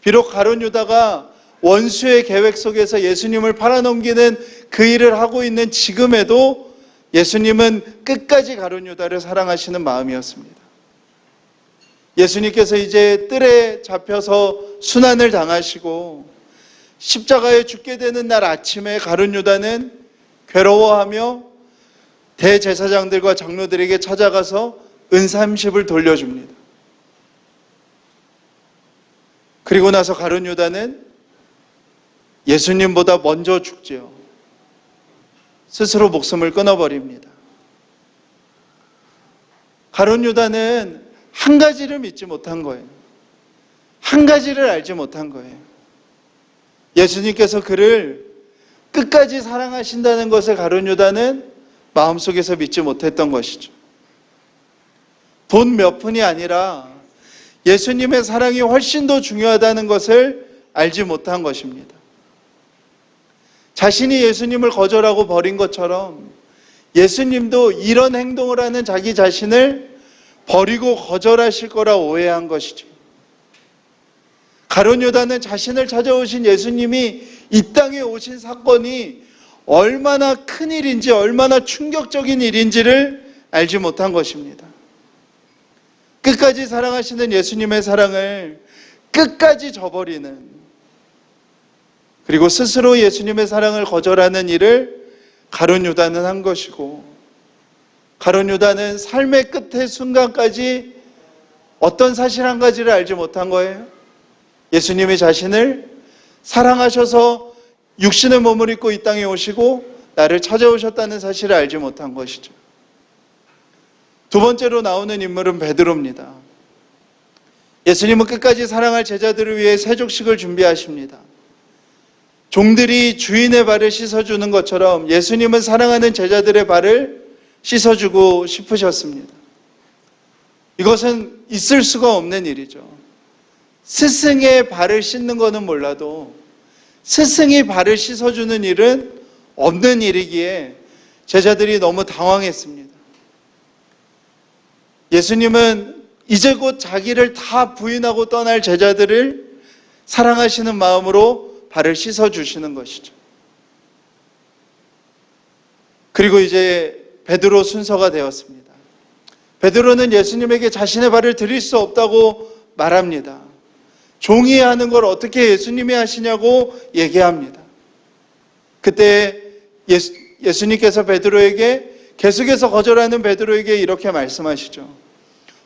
비록 가룟 유다가 원수의 계획 속에서 예수님을 팔아넘기는 그 일을 하고 있는 지금에도 예수님은 끝까지 가룟 유다를 사랑하시는 마음이었습니다. 예수님께서 이제 뜰에 잡혀서 순환을 당하시고 십자가에 죽게 되는 날 아침에 가룟 유다는 괴로워하며 대제사장들과 장로들에게 찾아가서 은 30을 돌려줍니다. 그리고 나서 가룟 유다는 예수님보다 먼저 죽지요. 스스로 목숨을 끊어버립니다. 가룟 유다는 한 가지를 믿지 못한 거예요. 한 가지를 알지 못한 거예요. 예수님께서 그를 끝까지 사랑하신다는 것을 가룟 유다는 마음속에서 믿지 못했던 것이죠. 돈 몇 푼이 아니라 예수님의 사랑이 훨씬 더 중요하다는 것을 알지 못한 것입니다. 자신이 예수님을 거절하고 버린 것처럼 예수님도 이런 행동을 하는 자기 자신을 버리고 거절하실 거라 오해한 것이죠. 가룟 유다는 자신을 찾아오신 예수님이 이 땅에 오신 사건이 얼마나 큰 일인지, 얼마나 충격적인 일인지를 알지 못한 것입니다. 끝까지 사랑하시는 예수님의 사랑을 끝까지 저버리는, 그리고 스스로 예수님의 사랑을 거절하는 일을 가룟 유다는 한 것이고, 가룟 유다는 삶의 끝의 순간까지 어떤 사실 한 가지를 알지 못한 거예요. 예수님이 자신을 사랑하셔서 육신의 몸을 입고 이 땅에 오시고 나를 찾아오셨다는 사실을 알지 못한 것이죠. 두 번째로 나오는 인물은 베드로입니다. 예수님은 끝까지 사랑할 제자들을 위해 세족식을 준비하십니다. 종들이 주인의 발을 씻어주는 것처럼 예수님은 사랑하는 제자들의 발을 씻어주고 싶으셨습니다. 이것은 있을 수가 없는 일이죠. 스승의 발을 씻는 것은 몰라도 스승이 발을 씻어주는 일은 없는 일이기에 제자들이 너무 당황했습니다. 예수님은 이제 곧 자기를 다 부인하고 떠날 제자들을 사랑하시는 마음으로 발을 씻어주시는 것이죠. 그리고 이제 베드로 순서가 되었습니다. 베드로는 예수님에게 자신의 발을 드릴 수 없다고 말합니다. 종이 하는 걸 어떻게 예수님이 하시냐고 얘기합니다. 그때 예수님께서 베드로에게, 계속해서 거절하는 베드로에게 이렇게 말씀하시죠.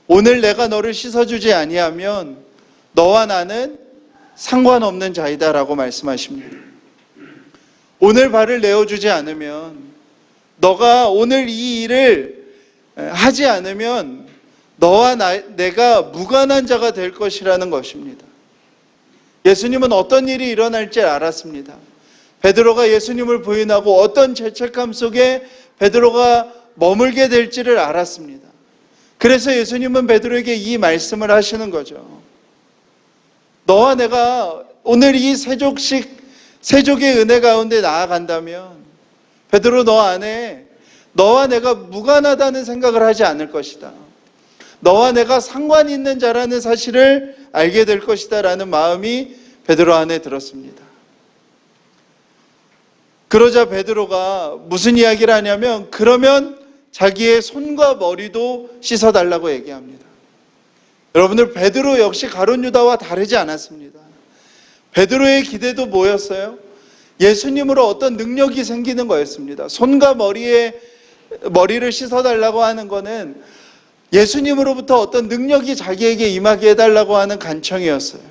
오늘 내가 너를 씻어주지 아니하면 너와 나는 상관없는 자이다 라고 말씀하십니다. 오늘 발을 내어주지 않으면, 너가 오늘 이 일을 하지 않으면 너와 내가 무관한 자가 될 것이라는 것입니다. 예수님은 어떤 일이 일어날지 알았습니다. 베드로가 예수님을 부인하고 어떤 죄책감 속에 베드로가 머물게 될지를 알았습니다. 그래서 예수님은 베드로에게 이 말씀을 하시는 거죠. 너와 내가 오늘 이 세족의 은혜 가운데 나아간다면 베드로, 너 안에 너와 내가 무관하다는 생각을 하지 않을 것이다. 너와 내가 상관 있는 자라는 사실을 알게 될 것이다 라는 마음이 베드로 안에 들었습니다. 그러자 베드로가 무슨 이야기를 하냐면, 그러면 자기의 손과 머리도 씻어달라고 얘기합니다. 여러분들, 베드로 역시 가룟 유다와 다르지 않았습니다. 베드로의 기대도 뭐였어요? 예수님으로 어떤 능력이 생기는 거였습니다. 손과 머리를 씻어달라고 하는 거는 예수님으로부터 어떤 능력이 자기에게 임하게 해달라고 하는 간청이었어요.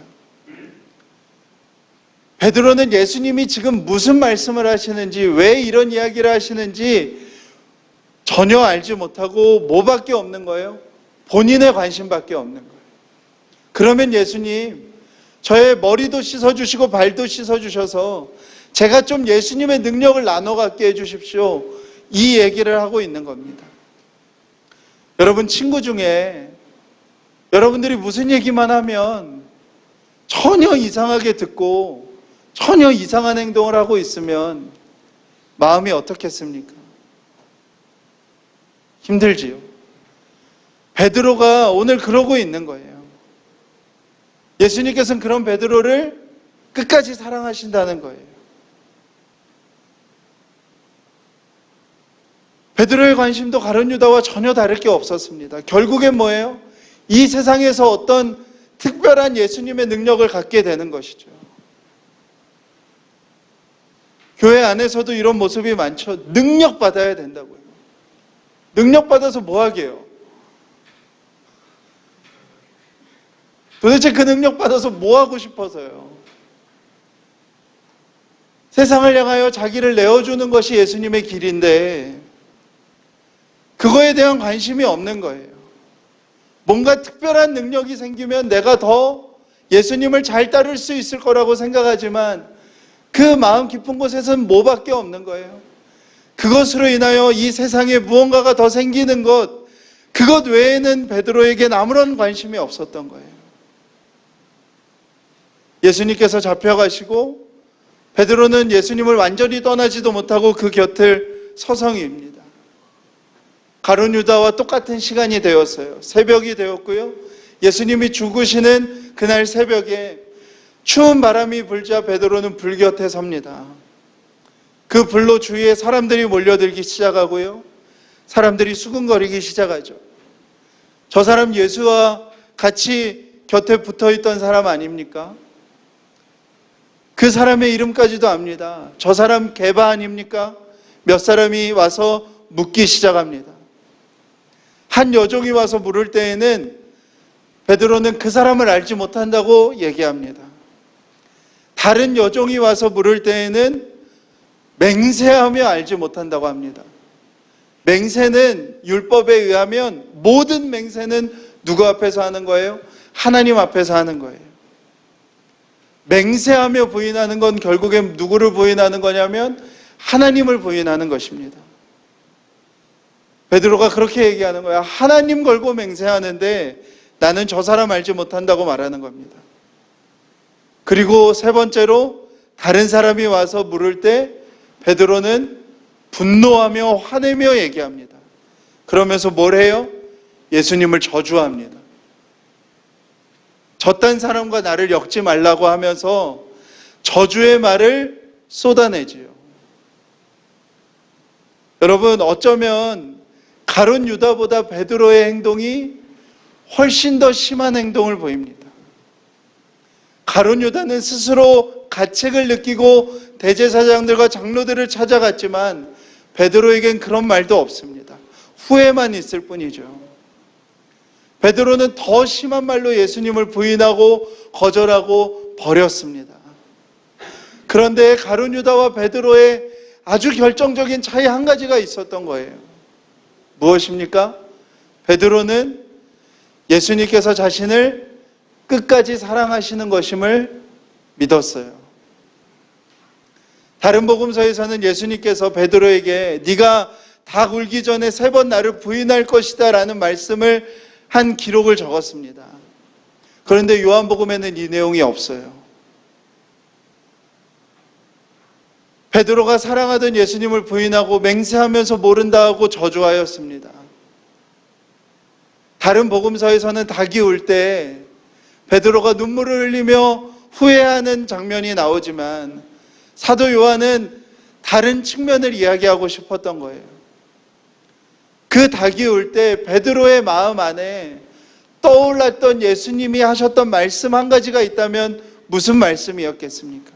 베드로는 예수님이 지금 무슨 말씀을 하시는지, 왜 이런 이야기를 하시는지 전혀 알지 못하고 뭐밖에 없는 거예요? 본인의 관심밖에 없는 거예요. 그러면 예수님, 저의 머리도 씻어주시고 발도 씻어주셔서 제가 좀 예수님의 능력을 나눠 갖게 해주십시오. 이 얘기를 하고 있는 겁니다. 여러분, 친구 중에 여러분들이 무슨 얘기만 하면 전혀 이상하게 듣고 전혀 이상한 행동을 하고 있으면 마음이 어떻겠습니까? 힘들지요. 베드로가 오늘 그러고 있는 거예요. 예수님께서는 그런 베드로를 끝까지 사랑하신다는 거예요. 베드로의 관심도 가룟 유다와 전혀 다를 게 없었습니다. 결국엔 뭐예요? 이 세상에서 어떤 특별한 예수님의 능력을 갖게 되는 것이죠. 교회 안에서도 이런 모습이 많죠. 능력 받아야 된다고요. 능력 받아서 뭐 하게요? 도대체 그 능력 받아서 뭐 하고 싶어서요? 세상을 향하여 자기를 내어주는 것이 예수님의 길인데 그거에 대한 관심이 없는 거예요. 뭔가 특별한 능력이 생기면 내가 더 예수님을 잘 따를 수 있을 거라고 생각하지만 그 마음 깊은 곳에서는 뭐밖에 없는 거예요. 그것으로 인하여 이 세상에 무언가가 더 생기는 것, 그것 외에는 베드로에겐 아무런 관심이 없었던 거예요. 예수님께서 잡혀가시고 베드로는 예수님을 완전히 떠나지도 못하고 그 곁을 서성입니다. 가룟 유다와 똑같은 시간이 되었어요. 새벽이 되었고요. 예수님이 죽으시는 그날 새벽에 추운 바람이 불자 베드로는 불 곁에 섭니다. 그 불로 주위에 사람들이 몰려들기 시작하고요. 사람들이 수군거리기 시작하죠. 저 사람 예수와 같이 곁에 붙어있던 사람 아닙니까? 그 사람의 이름까지도 압니다. 저 사람 게바 아닙니까? 몇 사람이 와서 묻기 시작합니다. 한 여종이 와서 물을 때에는 베드로는 그 사람을 알지 못한다고 얘기합니다. 다른 여종이 와서 물을 때에는 맹세하며 알지 못한다고 합니다. 맹세는 율법에 의하면 모든 맹세는 누구 앞에서 하는 거예요? 하나님 앞에서 하는 거예요. 맹세하며 부인하는 건 결국엔 누구를 부인하는 거냐면 하나님을 부인하는 것입니다. 베드로가 그렇게 얘기하는 거야. 하나님 걸고 맹세하는데 나는 저 사람 알지 못한다고 말하는 겁니다. 그리고 세 번째로 다른 사람이 와서 물을 때 베드로는 분노하며 화내며 얘기합니다. 그러면서 뭘 해요? 예수님을 저주합니다. 저딴 사람과 나를 엮지 말라고 하면서 저주의 말을 쏟아내지요. 여러분, 어쩌면 가룟 유다보다 베드로의 행동이 훨씬 더 심한 행동을 보입니다. 가룟 유다는 스스로 가책을 느끼고 대제사장들과 장로들을 찾아갔지만 베드로에겐 그런 말도 없습니다. 후회만 있을 뿐이죠. 베드로는 더 심한 말로 예수님을 부인하고 거절하고 버렸습니다. 그런데 가룟 유다와 베드로의 아주 결정적인 차이 한 가지가 있었던 거예요. 무엇입니까? 베드로는 예수님께서 자신을 끝까지 사랑하시는 것임을 믿었어요. 다른 복음서에서는 예수님께서 베드로에게 네가 닭 울기 전에 3번 나를 부인할 것이다 라는 말씀을 한 기록을 적었습니다. 그런데 요한복음에는 이 내용이 없어요. 베드로가 사랑하던 예수님을 부인하고 맹세하면서 모른다 하고 저주하였습니다. 다른 복음서에서는 닭이 울 때 베드로가 눈물을 흘리며 후회하는 장면이 나오지만 사도 요한은 다른 측면을 이야기하고 싶었던 거예요. 그 닭이 울 때 베드로의 마음 안에 떠올랐던 예수님이 하셨던 말씀 한 가지가 있다면 무슨 말씀이었겠습니까?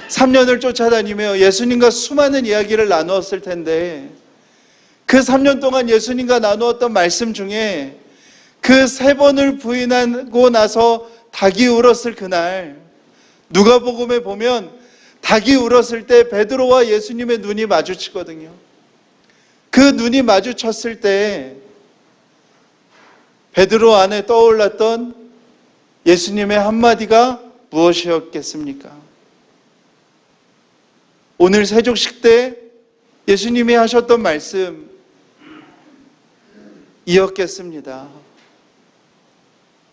3년을 쫓아다니며 예수님과 수많은 이야기를 나누었을 텐데 그 3년 동안 예수님과 나누었던 말씀 중에 그 3번을 부인하고 나서 닭이 울었을 그날 누가복음에 보면 닭이 울었을 때 베드로와 예수님의 눈이 마주치거든요. 그 눈이 마주쳤을 때 베드로 안에 떠올랐던 예수님의 한마디가 무엇이었겠습니까? 오늘 세족식 때 예수님이 하셨던 말씀 이었겠습니다.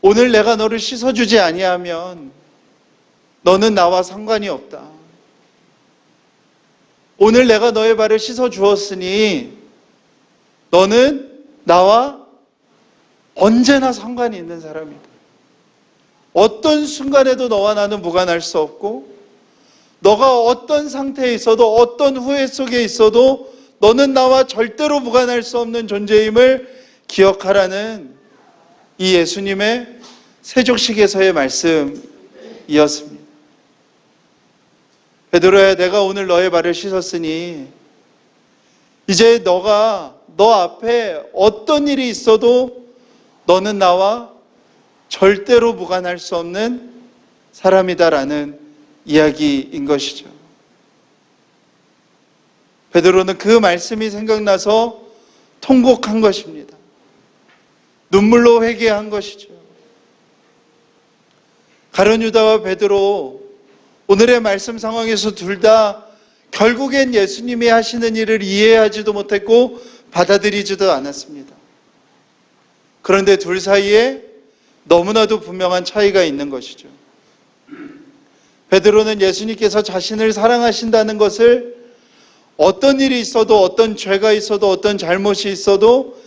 오늘 내가 너를 씻어주지 아니하면 너는 나와 상관이 없다. 오늘 내가 너의 발을 씻어주었으니 너는 나와 언제나 상관이 있는 사람이다. 어떤 순간에도 너와 나는 무관할 수 없고, 너가 어떤 상태에 있어도 어떤 후회 속에 있어도 너는 나와 절대로 무관할 수 없는 존재임을 기억하라는 이 예수님의 세족식에서의 말씀이었습니다. 베드로야, 내가 오늘 너의 발을 씻었으니 이제 너가 너 앞에 어떤 일이 있어도 너는 나와 절대로 무관할 수 없는 사람이다라는 이야기인 것이죠. 베드로는 그 말씀이 생각나서 통곡한 것입니다. 눈물로 회개한 것이죠. 가룟 유다와 베드로, 오늘의 말씀 상황에서 둘 다 결국엔 예수님이 하시는 일을 이해하지도 못했고 받아들이지도 않았습니다. 그런데 둘 사이에 너무나도 분명한 차이가 있는 것이죠. 베드로는 예수님께서 자신을 사랑하신다는 것을 어떤 일이 있어도, 어떤 죄가 있어도, 어떤 잘못이 있어도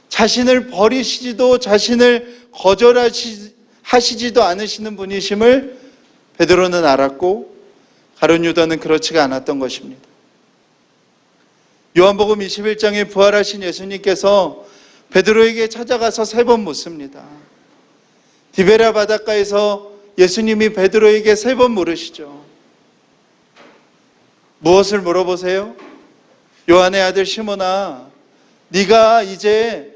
자신을 버리시지도, 자신을 거절하시지도 않으시는 분이심을 베드로는 알았고, 가룟 유다는 그렇지가 않았던 것입니다. 요한복음 21장에 부활하신 예수님께서 베드로에게 찾아가서 3번 묻습니다. 디베랴 바닷가에서 예수님이 베드로에게 3번 물으시죠. 무엇을 물어보세요? 요한의 아들 시몬아, 네가 이제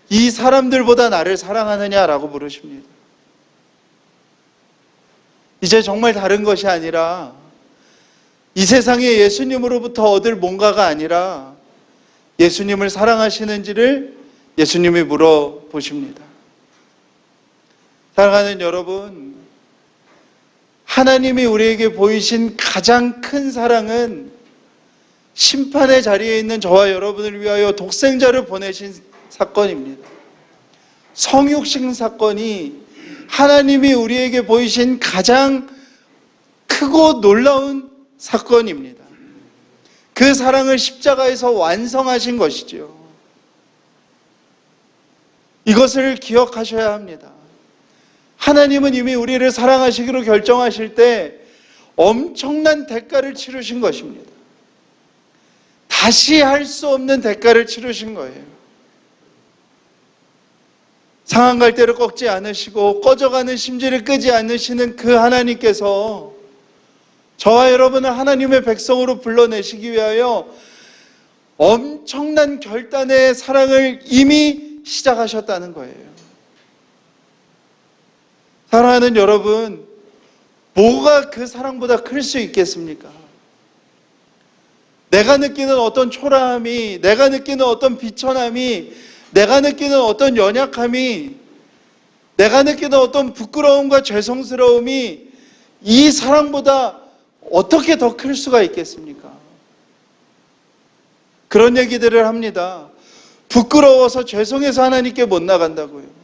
이 사람들보다 나를 사랑하느냐라고 물으십니다. 이제 정말 다른 것이 아니라 이 세상에 예수님으로부터 얻을 뭔가가 아니라 예수님을 사랑하시는지를 예수님이 물어보십니다. 사랑하는 여러분, 하나님이 우리에게 보이신 가장 큰 사랑은 심판의 자리에 있는 저와 여러분을 위하여 독생자를 보내신 사건입니다. 성육신 사건이 하나님이 우리에게 보이신 가장 크고 놀라운 사건입니다. 그 사랑을 십자가에서 완성하신 것이죠. 이것을 기억하셔야 합니다. 하나님은 이미 우리를 사랑하시기로 결정하실 때 엄청난 대가를 치르신 것입니다. 다시 할 수 없는 대가를 치르신 거예요. 상한 갈대를 꺾지 않으시고 꺼져가는 심지를 끄지 않으시는 그 하나님께서 저와 여러분을 하나님의 백성으로 불러내시기 위하여 엄청난 결단의 사랑을 이미 시작하셨다는 거예요. 사랑하는 여러분, 뭐가 그 사랑보다 클 수 있겠습니까? 내가 느끼는 어떤 초라함이, 내가 느끼는 어떤 비천함이, 내가 느끼는 어떤 연약함이, 내가 느끼는 어떤 부끄러움과 죄송스러움이 이 사랑보다 어떻게 더 클 수가 있겠습니까? 그런 얘기들을 합니다. 부끄러워서 죄송해서 하나님께 못 나간다고요.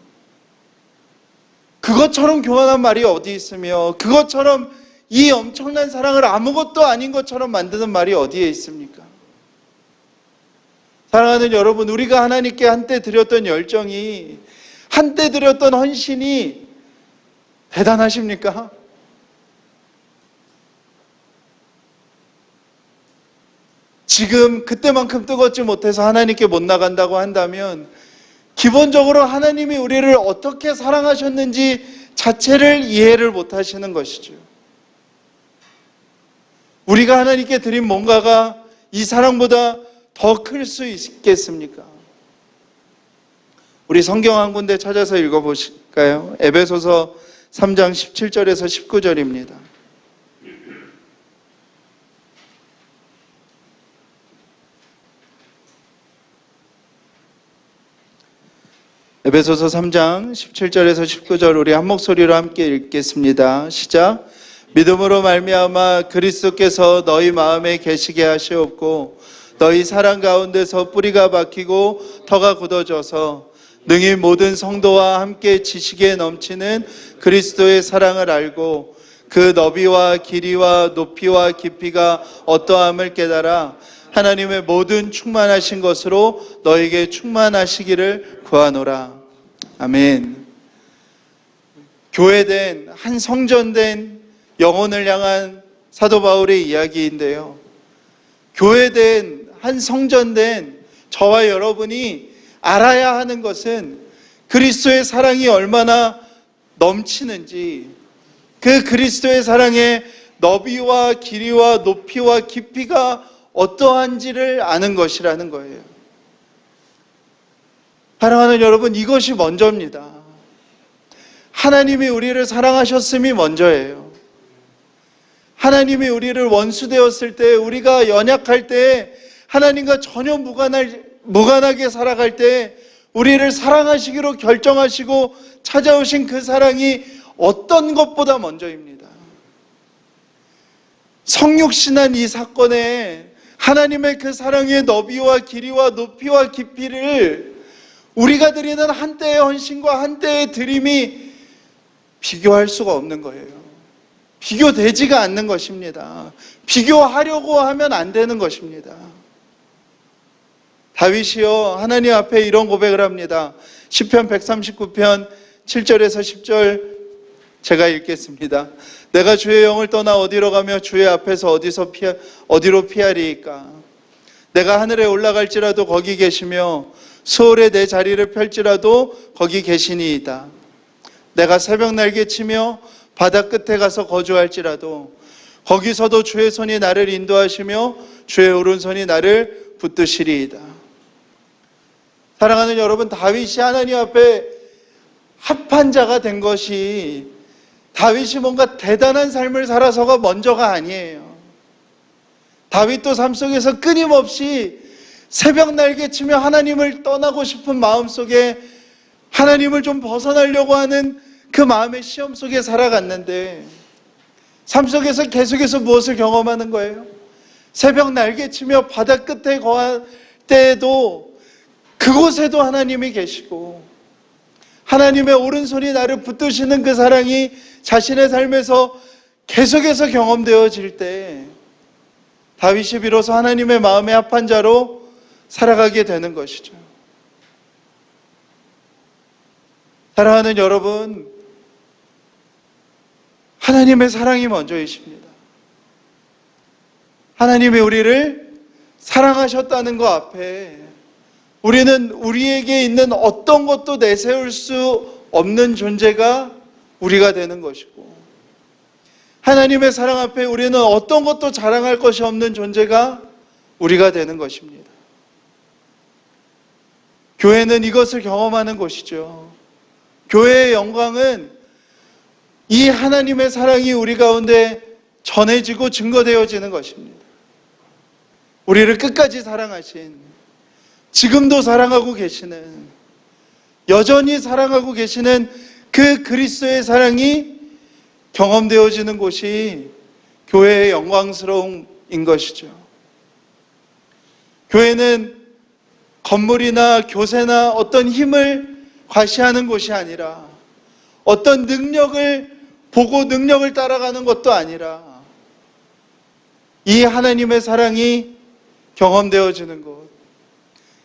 그것처럼 교만한 말이 어디 있으며, 그것처럼 이 엄청난 사랑을 아무것도 아닌 것처럼 만드는 말이 어디에 있습니까? 사랑하는 여러분, 우리가 하나님께 한때 드렸던 열정이, 한때 드렸던 헌신이 대단하십니까? 지금 그때만큼 뜨겁지 못해서 하나님께 못 나간다고 한다면 기본적으로 하나님이 우리를 어떻게 사랑하셨는지 자체를 이해를 못 하시는 것이죠. 우리가 하나님께 드린 뭔가가 이 사랑보다 더 클 수 있겠습니까? 우리 성경 한 군데 찾아서 읽어보실까요? 에베소서 3장 17절에서 19절입니다. 에베소서 3장 17절에서 19절 우리 한 목소리로 함께 읽겠습니다. 시작. 믿음으로 말미암아 그리스도께서 너희 마음에 계시게 하시옵고 너희 사랑 가운데서 뿌리가 박히고 터가 굳어져서 능히 모든 성도와 함께 지식에 넘치는 그리스도의 사랑을 알고 그 너비와 길이와 높이와 깊이가 어떠함을 깨달아 하나님의 모든 충만하신 것으로 너에게 충만하시기를 구하노라. 아멘. 교회된 한 성전된 영혼을 향한 사도 바울의 이야기인데요. 교회된 한 성전된 저와 여러분이 알아야 하는 것은 그리스도의 사랑이 얼마나 넘치는지, 그 그리스도의 사랑의 너비와 길이와 높이와 깊이가 어떠한지를 아는 것이라는 거예요. 사랑하는 여러분, 이것이 먼저입니다. 하나님이 우리를 사랑하셨음이 먼저예요. 하나님이 우리를 원수 되었을 때, 우리가 연약할 때, 하나님과 전혀 무관하게 살아갈 때 우리를 사랑하시기로 결정하시고 찾아오신 그 사랑이 어떤 것보다 먼저입니다. 성육신한 이 사건에 하나님의 그 사랑의 너비와 길이와 높이와 깊이를 우리가 드리는 한때의 헌신과 한때의 드림이 비교할 수가 없는 거예요. 비교되지가 않는 것입니다. 비교하려고 하면 안 되는 것입니다. 다윗이요, 하나님 앞에 이런 고백을 합니다. 시편 139편 7절에서 10절 제가 읽겠습니다. 내가 주의 영을 떠나 어디로 가며 주의 앞에서 어디로 피하리이까? 내가 하늘에 올라갈지라도 거기 계시며 수월에 내 자리를 펼지라도 거기 계시니이다. 내가 새벽 날개 치며 바다 끝에 가서 거주할지라도 거기서도 주의 손이 나를 인도하시며 주의 오른손이 나를 붙드시리이다. 사랑하는 여러분, 다윗이 하나님 앞에 합한 자가 된 것이 다윗이 뭔가 대단한 삶을 살아서가 먼저가 아니에요. 다윗도 삶 속에서 끊임없이 새벽 날개 치며 하나님을 떠나고 싶은 마음속에 하나님을 좀 벗어나려고 하는 그 마음의 시험 속에 살아갔는데, 삶 속에서 계속해서 무엇을 경험하는 거예요? 새벽 날개 치며 바다 끝에 거할 때에도 그곳에도 하나님이 계시고 하나님의 오른손이 나를 붙드시는 그 사랑이 자신의 삶에서 계속해서 경험되어질 때 다윗이 비로소 하나님의 마음에 합한 자로 살아가게 되는 것이죠. 사랑하는 여러분, 하나님의 사랑이 먼저이십니다. 하나님이 우리를 사랑하셨다는 것 앞에 우리는 우리에게 있는 어떤 것도 내세울 수 없는 존재가 우리가 되는 것이고, 하나님의 사랑 앞에 우리는 어떤 것도 자랑할 것이 없는 존재가 우리가 되는 것입니다. 교회는 이것을 경험하는 곳이죠. 교회의 영광은 이 하나님의 사랑이 우리 가운데 전해지고 증거되어지는 것입니다. 우리를 끝까지 사랑하신, 지금도 사랑하고 계시는, 여전히 사랑하고 계시는 그 그리스도의 사랑이 경험되어지는 곳이 교회의 영광스러움인 것이죠. 교회는 건물이나 교세나 어떤 힘을 과시하는 곳이 아니라, 어떤 능력을 보고 능력을 따라가는 것도 아니라, 이 하나님의 사랑이 경험되어지는 곳,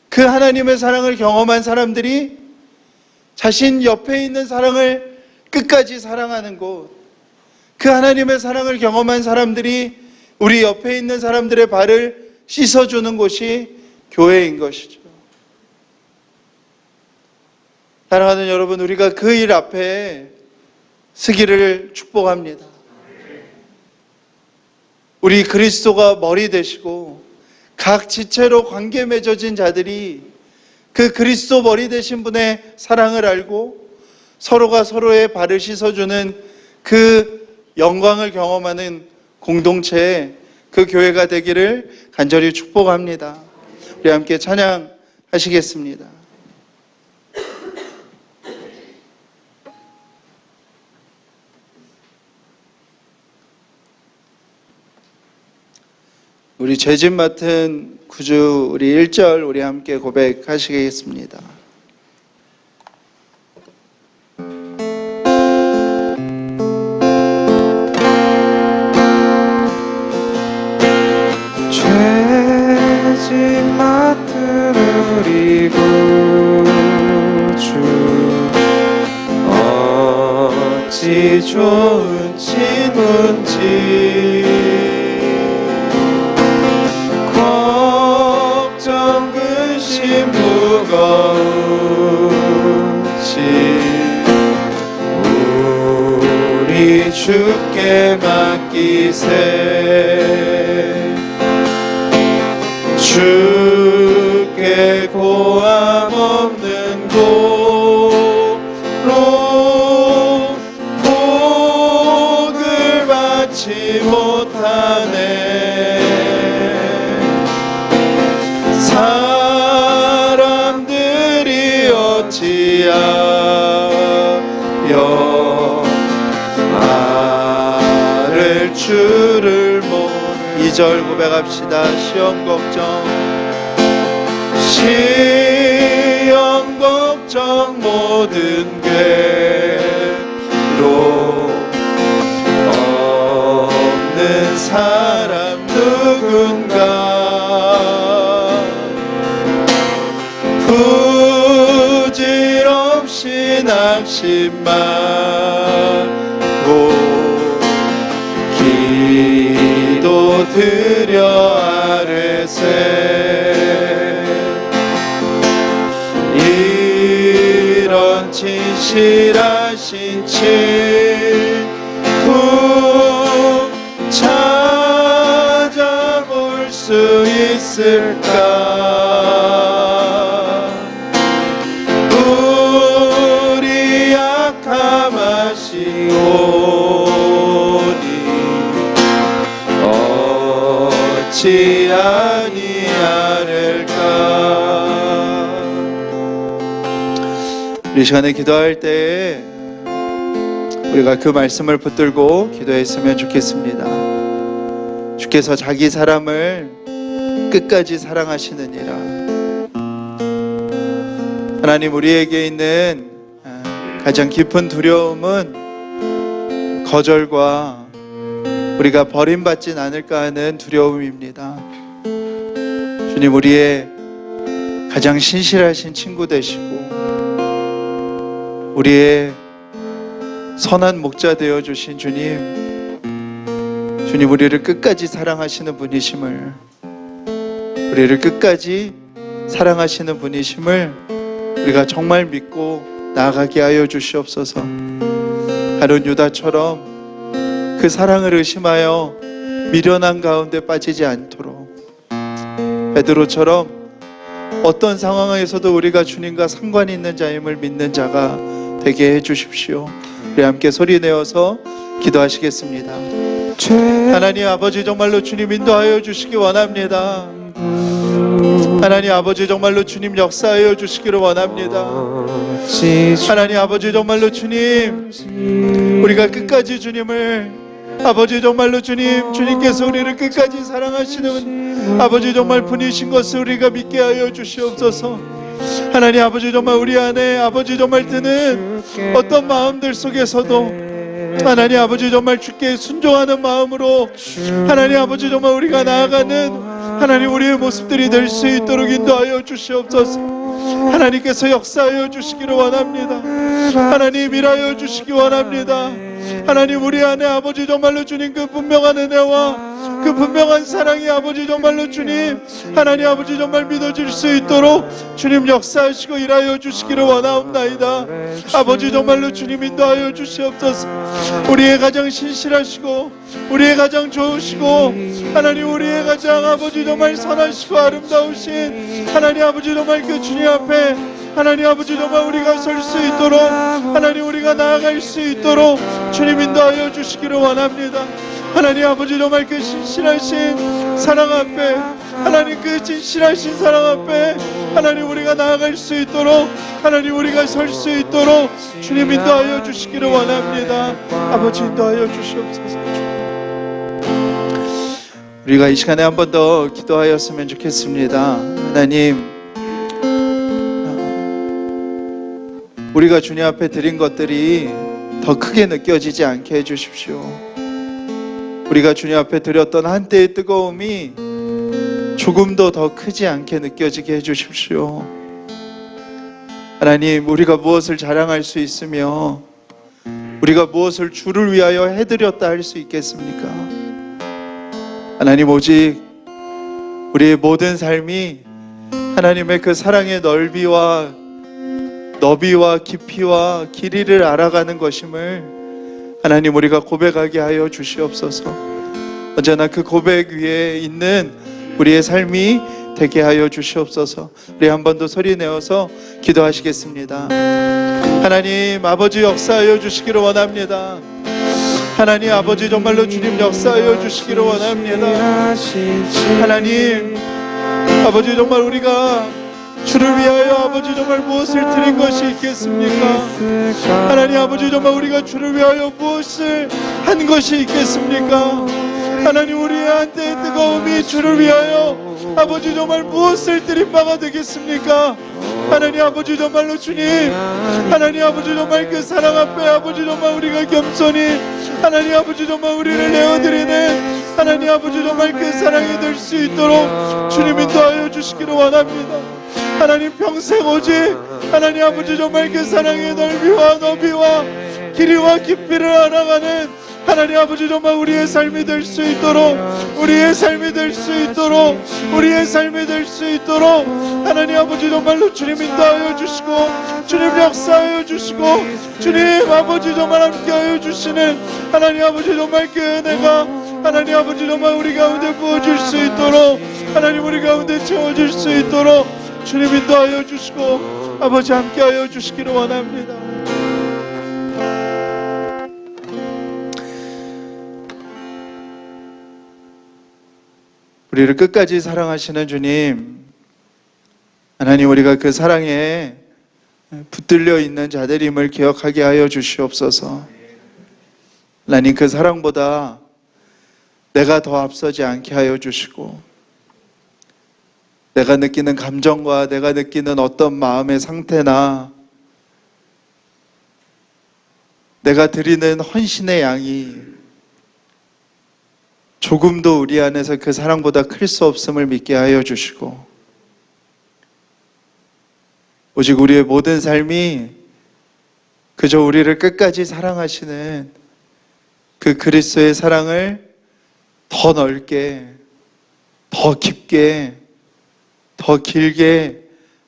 그 하나님의 사랑을 경험한 사람들이 자신 옆에 있는 사랑을 끝까지 사랑하는 곳, 그 하나님의 사랑을 경험한 사람들이 우리 옆에 있는 사람들의 발을 씻어주는 곳이 교회인 것이죠. 사랑하는 여러분, 우리가 그 일 앞에 서기를 축복합니다. 우리 그리스도가 머리 되시고 각 지체로 관계 맺어진 자들이 그 그리스도 머리 되신 분의 사랑을 알고 서로가 서로의 발을 씻어주는 그 영광을 경험하는 공동체의 그 교회가 되기를 간절히 축복합니다. 우리 함께 찬양하시겠습니다. 우리 죄짐 맡은 구주 우리 1절 우리 함께 고백하시겠습니다. 구주 어찌 좋은 친구인지 걱정 근심 무거운지 우리 주께 맡기세 주께 고함 없는 도로 복을 받지 못하네 사람들이 어찌하여 나를 주를 못 2절 고백합시다. 시험 걱정 모든 괴로 없는 사람 누군가 부질없이 낙심 말고 기도 드려 아뢰세 이런 진실하신 친구 찾아볼 수 있을까 우리 약함 아시오니 어찌 아니하를까 이 시간에 기도할 때에 우리가 그 말씀을 붙들고 기도했으면 좋겠습니다. 주께서 자기 사람을 끝까지 사랑하시느니라. 하나님 우리에게 있는 가장 깊은 두려움은 거절과 우리가 버림받진 않을까 하는 두려움입니다. 주님 우리의 가장 신실하신 친구 되시고 우리의 선한 목자 되어주신 주님 우리를 끝까지 사랑하시는 분이심을 우리를 끝까지 사랑하시는 분이심을 우리가 정말 믿고 나아가게 하여 주시옵소서. 가룟 유다처럼 그 사랑을 의심하여 미련한 가운데 빠지지 않도록 베드로처럼 어떤 상황에서도 우리가 주님과 상관이 있는 자임을 믿는 자가 되게 해주십시오. 우리 함께 소리 내어서 기도하시겠습니다. 하나님 아버지 정말로 주님 인도하여 주시기 원합니다. 하나님 아버지 정말로 주님 역사하여 주시기를 원합니다. 하나님 아버지 정말로 주님 우리가 끝까지 주님을 아버지 정말로 주님께서 우리를 끝까지 사랑하시는 아버지 정말 분이신 것을 우리가 믿게 하여 주시옵소서. 하나님 아버지 정말 우리 안에 아버지 정말 드는 어떤 마음들 속에서도 하나님 아버지 정말 주께 순종하는 마음으로 하나님 아버지 정말 우리가 나아가는 하나님 우리의 모습들이 될 수 있도록 인도하여 주시옵소서. 하나님께서 역사하여 주시기를 원합니다. 하나님 일하여 주시기 원합니다. 하나님 우리 안에 아버지 정말로 주님 그 분명한 은혜와 그 분명한 사랑이 아버지 정말로 주님 하나님 아버지 정말 믿어질 수 있도록 주님 역사하시고 일하여 주시기를 원하옵나이다. 아버지 정말로 주님 인도하여 주시옵소서. 우리의 가장 신실하시고 우리의 가장 좋으시고 하나님 우리의 가장 아버지 정말 선하시고 아름다우신 하나님 아버지 정말 그 주님 앞에 하나님 아버지 정말 우리가 설 수 있도록 하나님 우리가 나아갈 수 있도록 주님 인도하여 주시기를 원합니다. 하나님 아버지 정말 그 신실하신 사랑 앞에 하나님 그 진실하신 사랑 앞에 하나님 우리가 나아갈 수 있도록 하나님 우리가 설 수 있도록 주님 인도하여 주시기를 원합니다. 아버지 인도하여 주시옵소서. 우리가 이 시간에 한 번 더 기도하였으면 좋겠습니다. 하나님 우리가 주님 앞에 드린 것들이 더 크게 느껴지지 않게 해주십시오. 우리가 주님 앞에 드렸던 한때의 뜨거움이 조금도 더 크지 않게 느껴지게 해주십시오. 하나님, 우리가 무엇을 자랑할 수 있으며 우리가 무엇을 주를 위하여 해드렸다 할 수 있겠습니까? 하나님, 오직 우리의 모든 삶이 하나님의 그 사랑의 넓이와 너비와 깊이와 길이를 알아가는 것임을 하나님, 우리가 고백하게 하여 주시옵소서. 언제나 그 고백 위에 있는 우리의 삶이 되게 하여 주시옵소서. 우리 한 번 더 소리 내어서 기도하시겠습니다. 하나님 아버지, 역사하여 주시기를 원합니다. 하나님 아버지, 정말로 주님 역사하여 주시기를 원합니다. 하나님 아버지, 정말 우리가 주를 위하여 아버지 정말 무엇을 드린 것이 있겠습니까? 하나님 아버지, 정말 우리가 주를 위하여 무엇을 한 것이 있겠습니까? 하나님, 우리의 한때의 뜨거움이 주를 위하여 아버지 정말 무엇을 드린 바가 되겠습니까? 하나님 아버지, 정말로 주님, 하나님 아버지 정말 그 사랑 앞에 아버지 정말 우리가 겸손히 하나님 아버지 정말 우리를 내어드리는 하나님 아버지 정말 그 사랑이 될 수 있도록 주님 인도하여 주시기를 원합니다. 하나님, 평생 오직 하나님 아버지 정말 그 사랑의 넓이와 너비와 길이와 깊이를 알아가는 하나님 아버지 정말 우리의 삶이 될 수 있도록, 우리의 삶이 될 수 있도록, 우리의 삶이 될 수 있도록 하나님 아버지 정말로 주님 인도하여 주시고 주님 역사하여 주시고 주님 아버지 정말 함께하여 주시는 하나님 아버지 정말 그 은혜가 하나님 아버지 정말 우리 가운데 부어질 수 있도록, 하나님 우리 가운데 채워질 수 있도록 주님 인도하여 주시고 아버지 함께하여 주시기를 원합니다. 우리를 끝까지 사랑하시는 주님, 하나님, 우리가 그 사랑에 붙들려 있는 자들임을 기억하게 하여 주시옵소서. 하나님, 그 사랑보다 내가 더 앞서지 않게 하여 주시고, 내가 느끼는 감정과 내가 느끼는 어떤 마음의 상태나 내가 드리는 헌신의 양이 조금도 우리 안에서 그 사랑보다 클 수 없음을 믿게 하여 주시고, 오직 우리의 모든 삶이 그저 우리를 끝까지 사랑하시는 그 그리스도의 사랑을 더 넓게, 더 깊게, 더 길게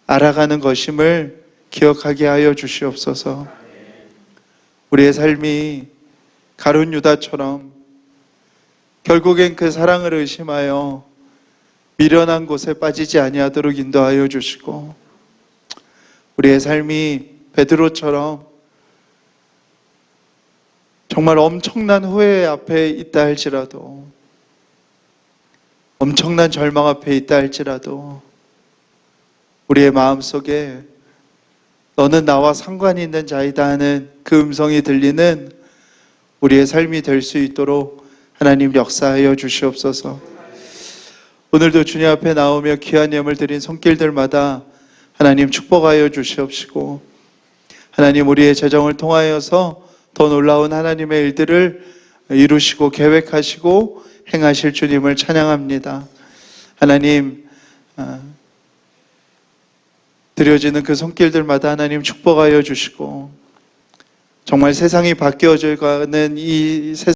알아가는 것임을 기억하게 하여 주시옵소서. 우리의 삶이 가룟 유다처럼 결국엔 그 사랑을 의심하여 미련한 곳에 빠지지 아니하도록 인도하여 주시고, 우리의 삶이 베드로처럼 정말 엄청난 후회 앞에 있다 할지라도, 엄청난 절망 앞에 있다 할지라도 우리의 마음속에 너는 나와 상관이 있는 자이다 하는 그 음성이 들리는 우리의 삶이 될 수 있도록 하나님 역사하여 주시옵소서. 오늘도 주님 앞에 나오며 귀한 예물 드린 손길들마다 하나님 축복하여 주시옵시고, 하나님 우리의 재정을 통하여서 더 놀라운 하나님의 일들을 이루시고 계획하시고 행하실 주님을 찬양합니다. 하나님, 드려지는 그 손길들마다 하나님 축복하여 주시고, 정말 세상이 바뀌어져 가는 이 세상